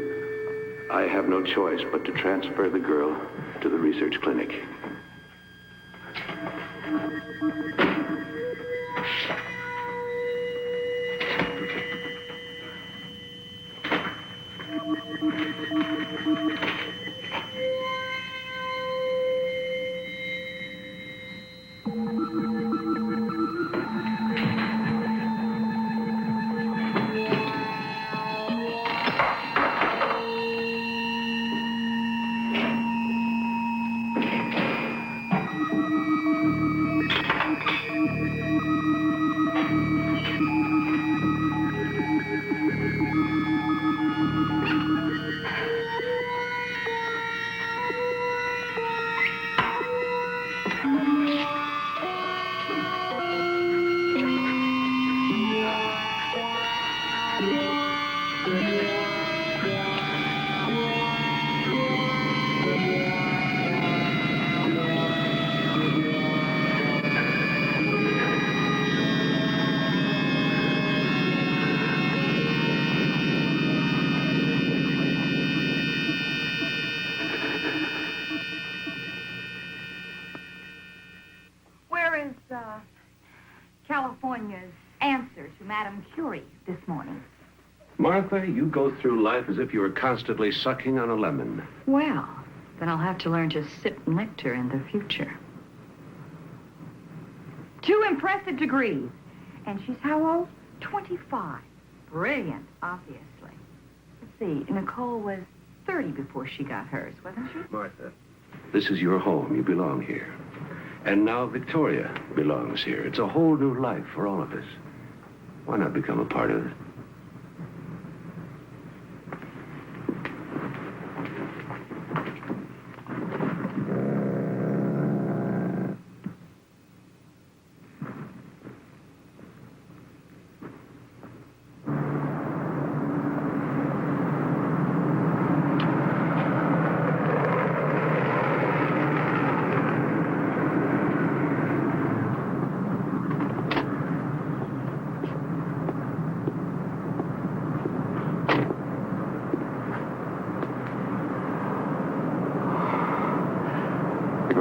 I have no choice but to transfer the girl to the research clinic. California's answer to Madame Curie this morning. Martha, you go through life as if you were constantly sucking on a lemon. Well, then I'll have to learn to sip nectar in the future. 2 impressive degrees. And she's how old? 25. Brilliant, obviously. Let's see, Nicole was 30 before she got hers, wasn't she? Martha, this is your home. You belong here. And now Victoria belongs here. It's a whole new life for all of us. Why not become a part of it?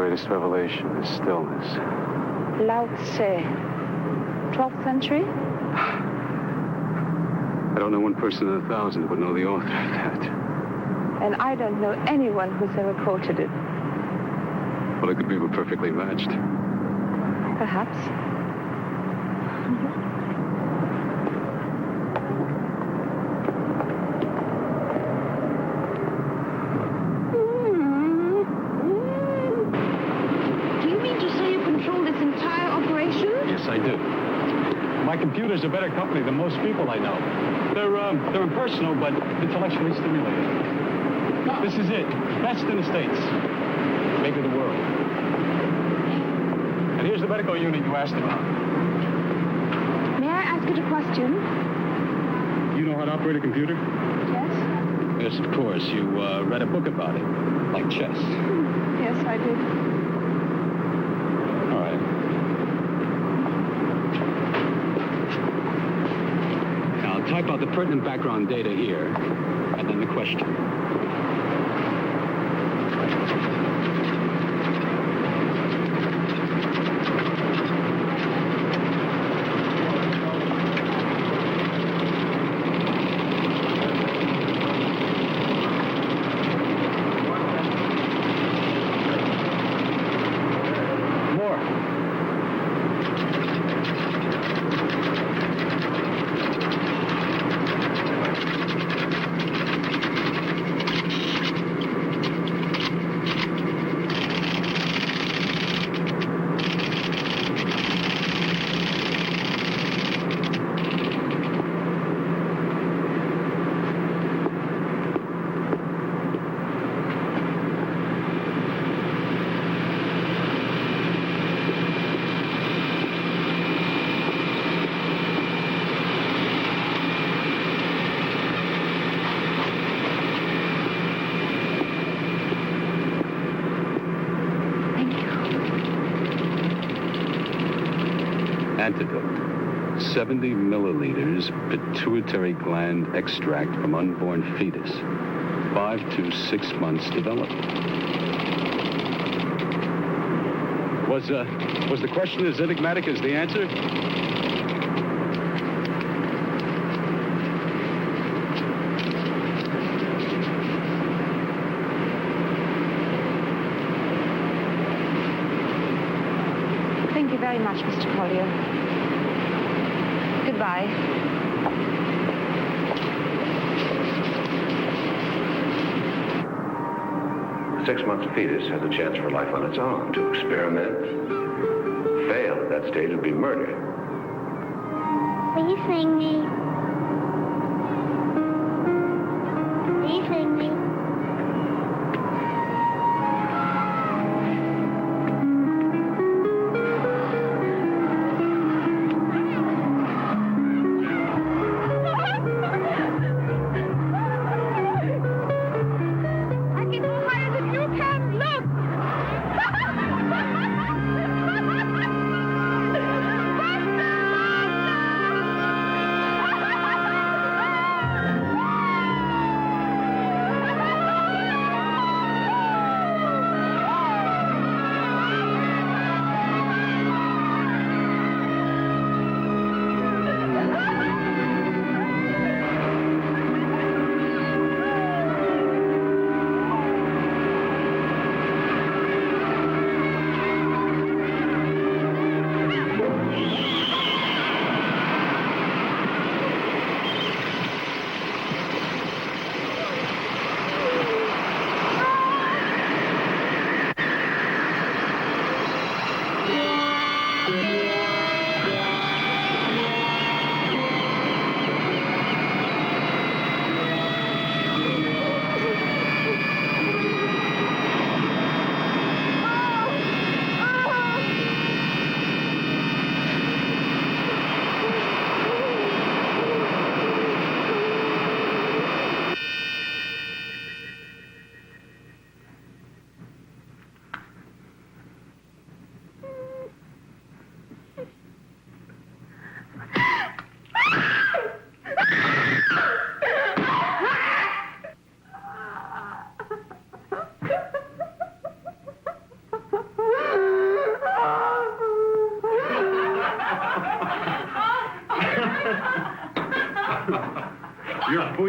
greatest revelation is stillness. Lao Tse. 12th century? I don't know one person in 1,000 who would know the author of that. And I don't know anyone who's ever quoted it. Well, it could be perfectly matched. Perhaps. Do you mean to say you control this entire operation? Yes, I do. My computer's a better company than most people I know. They're impersonal, but intellectually stimulating. This is it. Best in the States. Maybe the world. And here's the medical unit you asked about. May I ask you a question? You know how to operate a computer? Yes? Yes, of course. You read a book about it, like chess. Yes, I did. All right. Now, type out the pertinent background data here, and then the question. Antidote. 70 milliliters pituitary gland extract from unborn fetus. 5 to 6 months development. Was the question as enigmatic as the answer? Thank you very much, Mr. Collier. Goodbye. 6 months fetus has a chance for life on its own. To experiment, fail at that stage would be murder. Will you sing me? Will you sing me?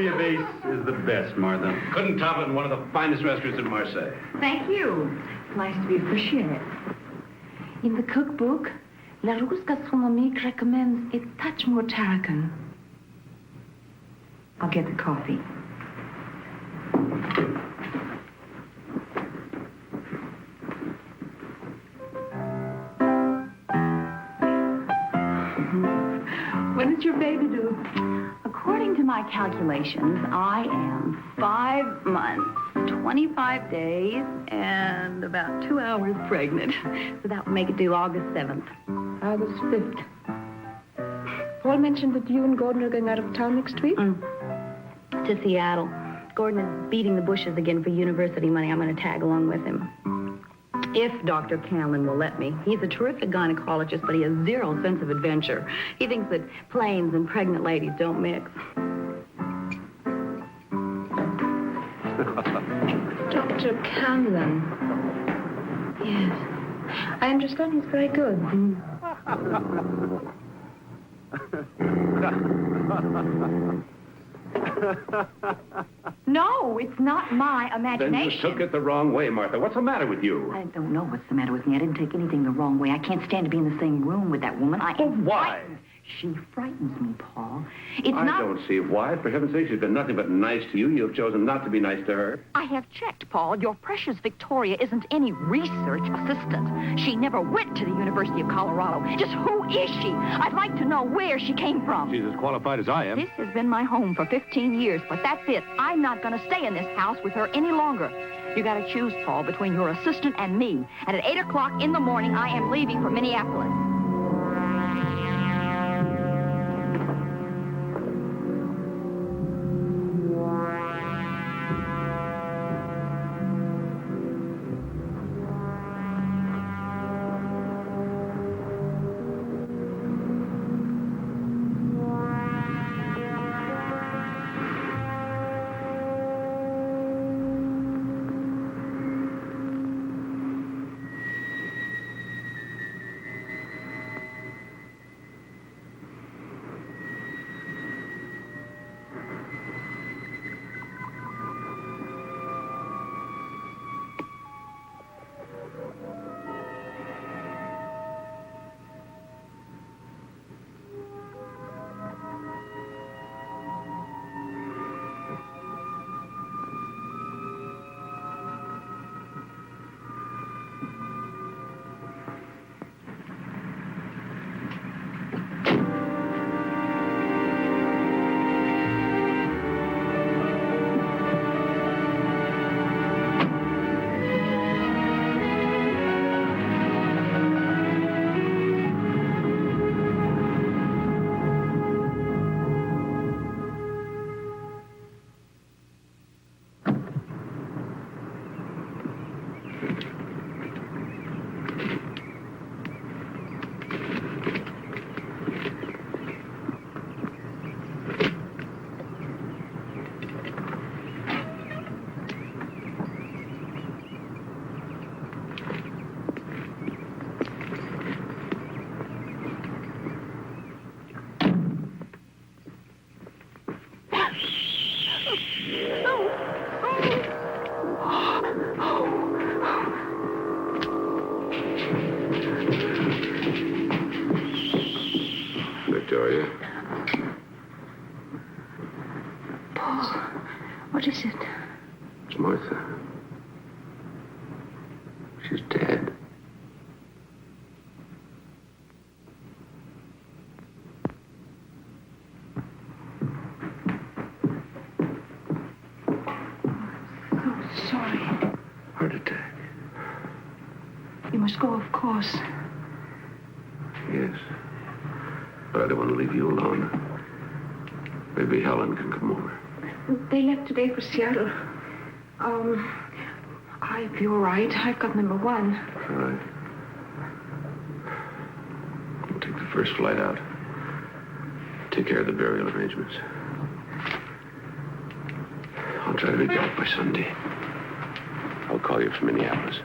bouillabaisse is the best, Martha. Couldn't top it in one of the finest restaurants in Marseille. Thank you. It's nice to be appreciated. In the cookbook, La Rousse Gastronomique recommends a touch more tarragon. I'll get the coffee. When is your baby due? According to my calculations, I am 5 months, 25 days, and about 2 hours pregnant. So that would make it due August 7th. August 5th. Paul mentioned that you and Gordon are going out of town next week? To Seattle. Gordon is beating the bushes again for university money. I'm going to tag along with him. If Dr. Canlin will let me. He's a terrific gynecologist, but he has zero sense of adventure. He thinks that planes and pregnant ladies don't mix. Dr. Canlin. Yes. I understand he's very good. No, it's not my Then imagination. you took it the wrong way, Martha. What's the matter with you? I don't know what's the matter with me. I didn't take anything the wrong way. I can't stand to be in the same room with that woman. I am why? frightened. She frightens me, Paul. It's I not... don't see why. For heaven's sake, she's been nothing but nice to you. You've chosen not to be nice to her. I have checked, Paul. Your precious Victoria isn't any research assistant. She never went to the University of Colorado. Just who is she? I'd like to know where she came from. She's as qualified as I am. This has been my home for 15 years, but that's it. I'm not going to stay in this house with her any longer. You got to choose, Paul, between your assistant and me. And at 8 o'clock in the morning, I am leaving for Minneapolis. Victoria. Paul, what is it? It's Martha. She's dead. So sorry. Heart attack. You must go, of course. Yes. But I don't want to leave you alone. Maybe Helen can come over. They left today for Seattle. I'll be all right. I've got number 1. All right. We'll take the first flight out. Take care of the burial arrangements. I'll try to be back by Sunday. I'll call you from Minneapolis.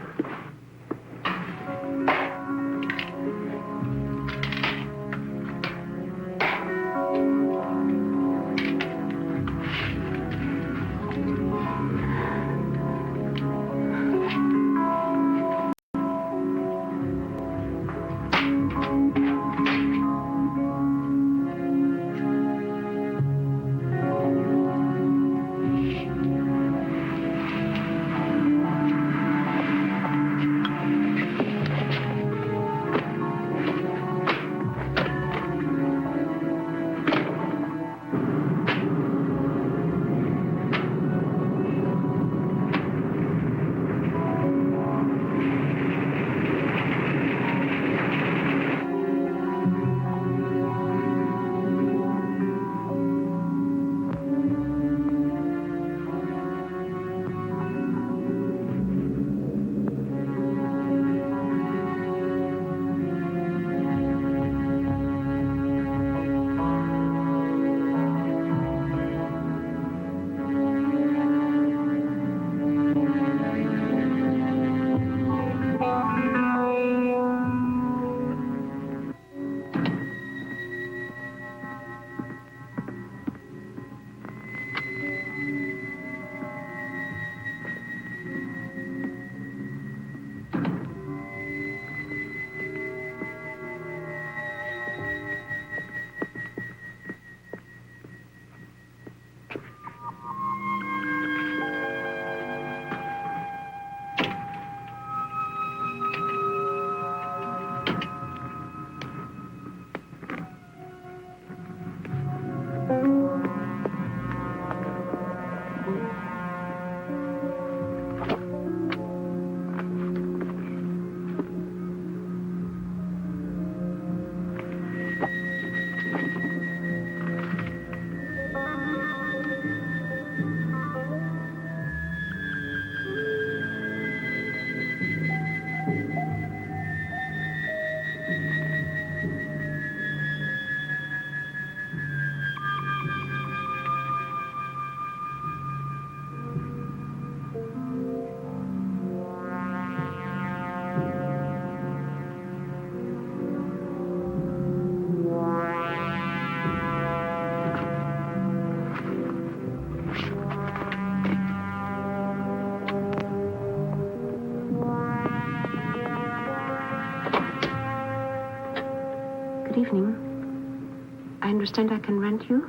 Good evening. I understand I can rent you?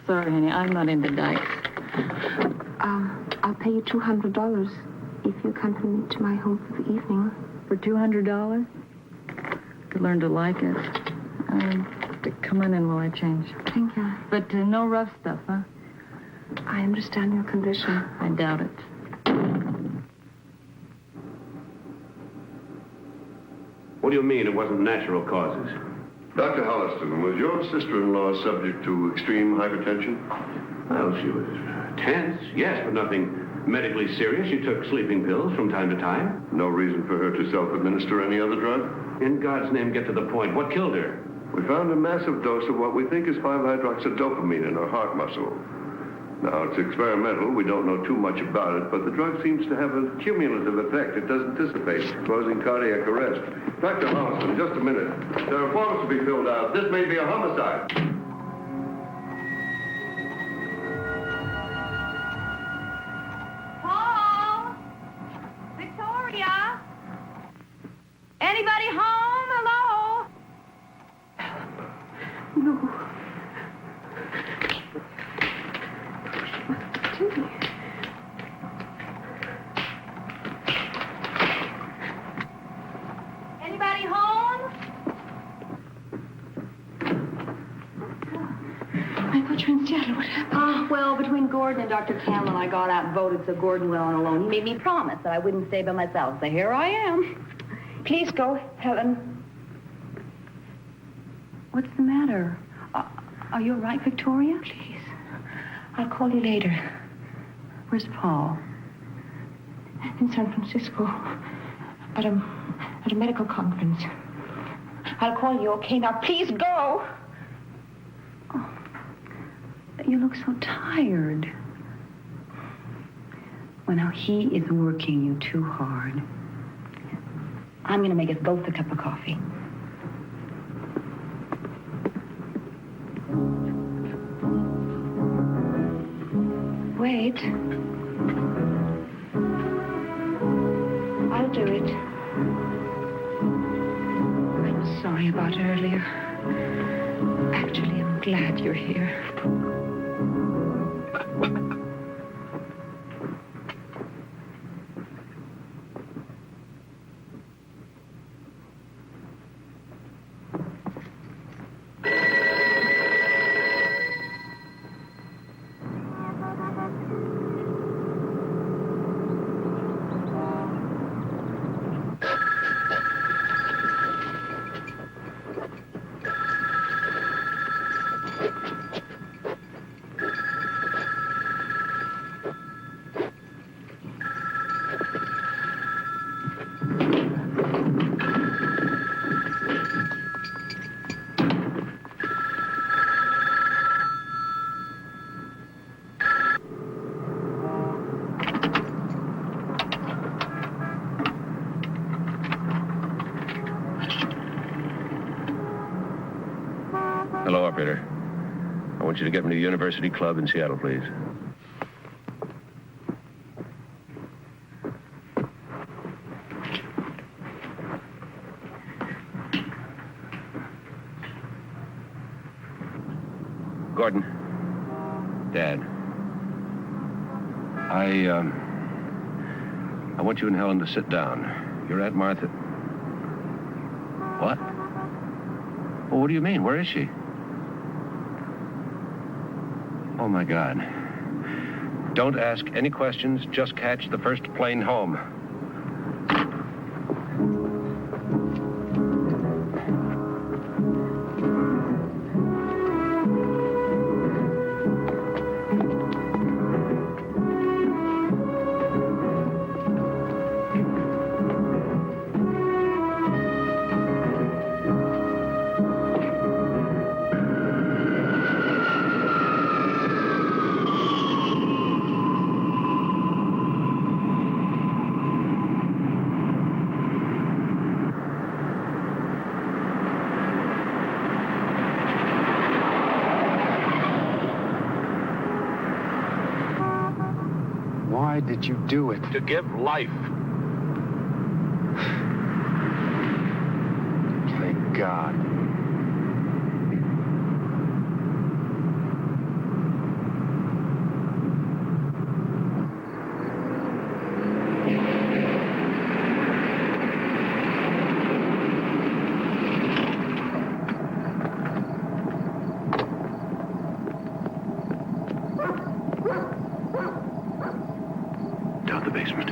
Sorry, honey, I'm not into dykes. I'll pay you $200 if you accompany me to my home for the evening. For $200? To learn to like it. Come on in while I change. Thank you. But no rough stuff, huh? I understand your condition. I doubt it. What do you mean it wasn't natural causes? Dr. Holliston, was your sister-in-law subject to extreme hypertension? Well, she was tense, yes, but nothing medically serious. She took sleeping pills from time to time. No reason for her to self-administer any other drug? In God's name, get to the point. What killed her? We found a massive dose of what we think is 5-hydroxydopamine in her heart muscle. Now, it's experimental. We don't know too much about it, but the drug seems to have a cumulative effect. It doesn't dissipate, causing cardiac arrest. Dr. Holliston, just a minute. There are forms to be filled out. This may be a homicide. Paul? Victoria? Anybody home? Hello? No. Anybody home? I thought you were in Seattle. What happened? Well, between Gordon and Dr. Campbell, I got out and voted so Gordon went on alone. He made me promise that I wouldn't stay by myself, so here I am. Please go, Helen. What's the matter? Are you all right, Victoria? Please. I'll call you later. Where's Paul? In San Francisco. At a medical conference. I'll call you, okay? Now, please go. Oh, you look so tired. Well, now, he is working you too hard. I'm going to make us both a cup of coffee. Wait. I'll do it. I'm sorry about earlier. Actually, I'm glad you're here. Hello, operator. I want you to get me to the University Club in Seattle, please. Gordon. Dad. I want you and Helen to sit down. Your Aunt Martha... What? Well, what do you mean? Where is she? Oh, my God. Don't ask any questions. Just catch the first plane home. Why did you do it? To give life. Thank God. Down the basement.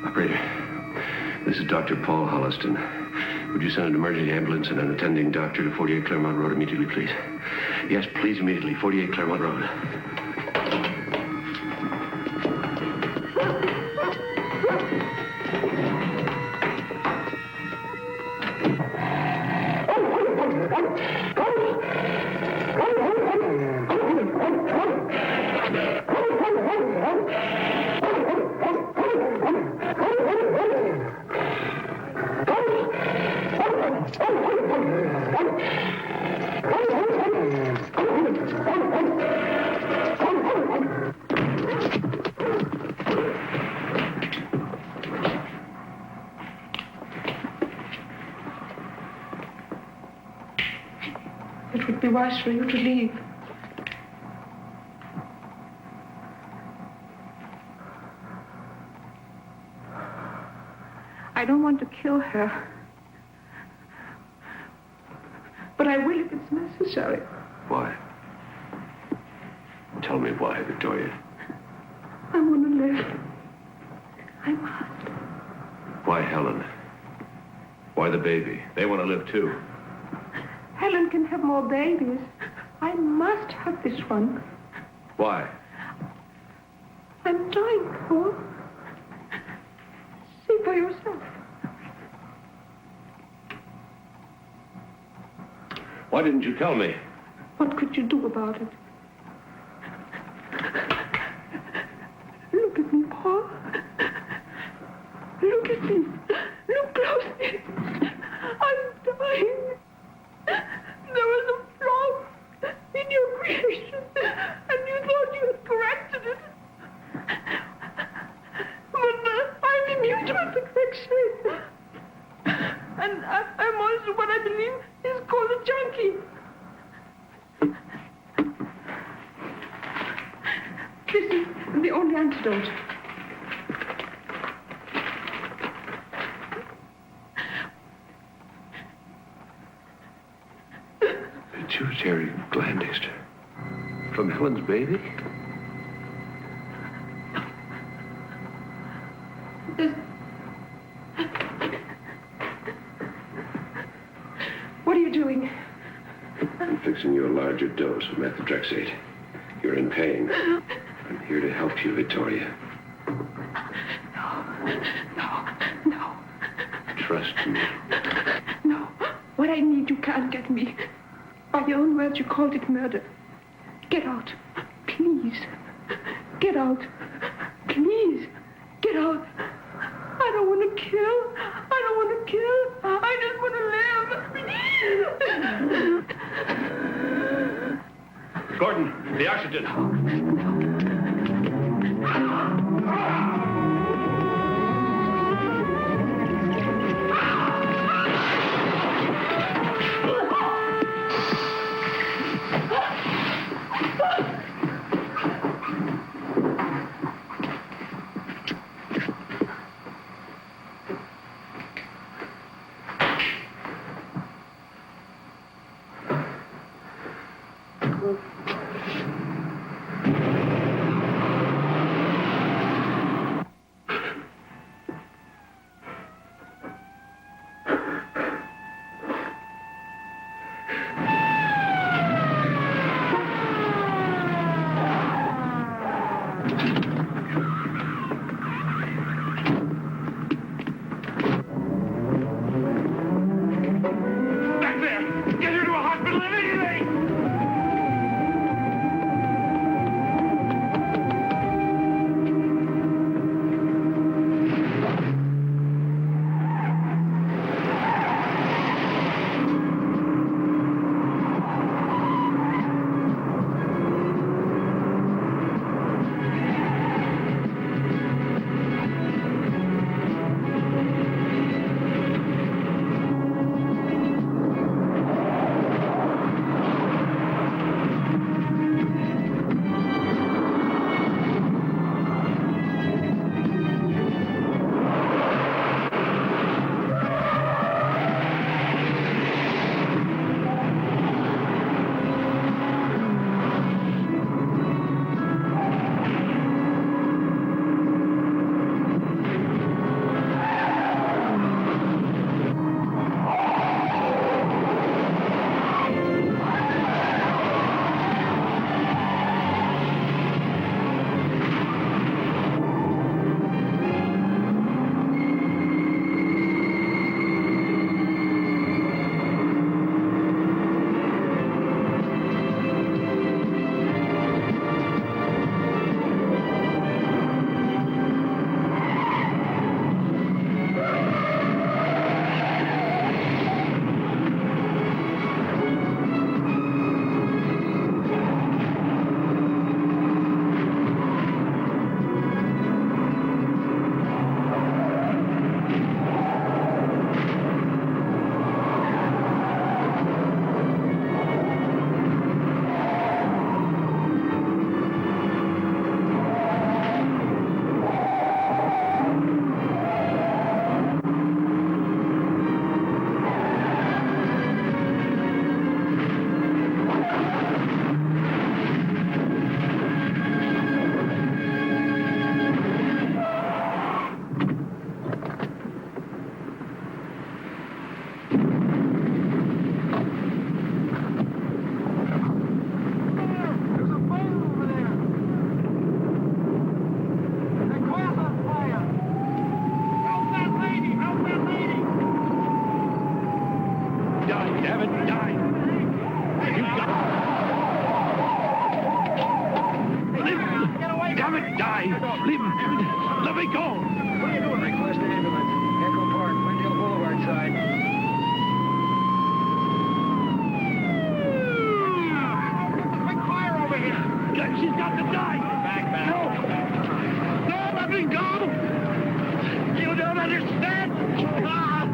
Operator, this is Dr. Paul Holliston. Would you send an emergency ambulance and an attending doctor to 48 Claremont Road immediately, please? Yes, please, immediately. 48 Claremont Road. It would be wise for you to leave. I don't want to kill her. But I will if it's necessary. Why? Tell me why, Victoria. I want to live. I must. Why Helen? Why the baby? They want to live too. Helen can have more babies. I must have this one. Why? I'm dying, Paul. See for yourself. Why didn't you tell me? What could you do about it? Look at me, Paul. Look at me. Look closely. I'm dying. There was a flaw in your creation, and you thought you had corrected it. But I'm immune to imperfection. And I'm also what I believe is called a junkie. This is the only antidote. Pituitary gland extra. From Helen's baby? What are you doing? I'm fixing you a larger dose of methotrexate. You're in pain. I'm here to help you, Victoria. No. Trust me. No. What I need, you can't get me. By your own words, you called it murder. Get out. Please. Get out. Please. Get out. I don't want to kill. I don't want to kill. I just want to live. Gordon, the oxygen. Let me go! What are you doing? Request an ambulance. Echo Park, Glendale Boulevard side. Quick fire over here! She's got to die! Back. No! No, let me go! You don't understand! Ah!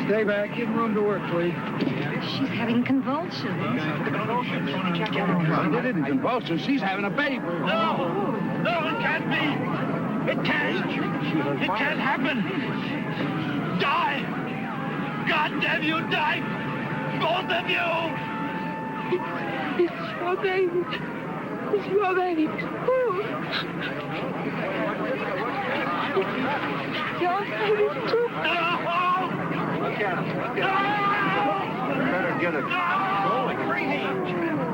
Stay back. Give room to work, please. She's having convulsions. She did it in convulsions. She's having a baby. No! No, it can't be! It can't! It can't happen! Die! God damn you, die! Both of you! It's your baby. It's your baby. Your baby, too. Look at him. Better get it. Going crazy.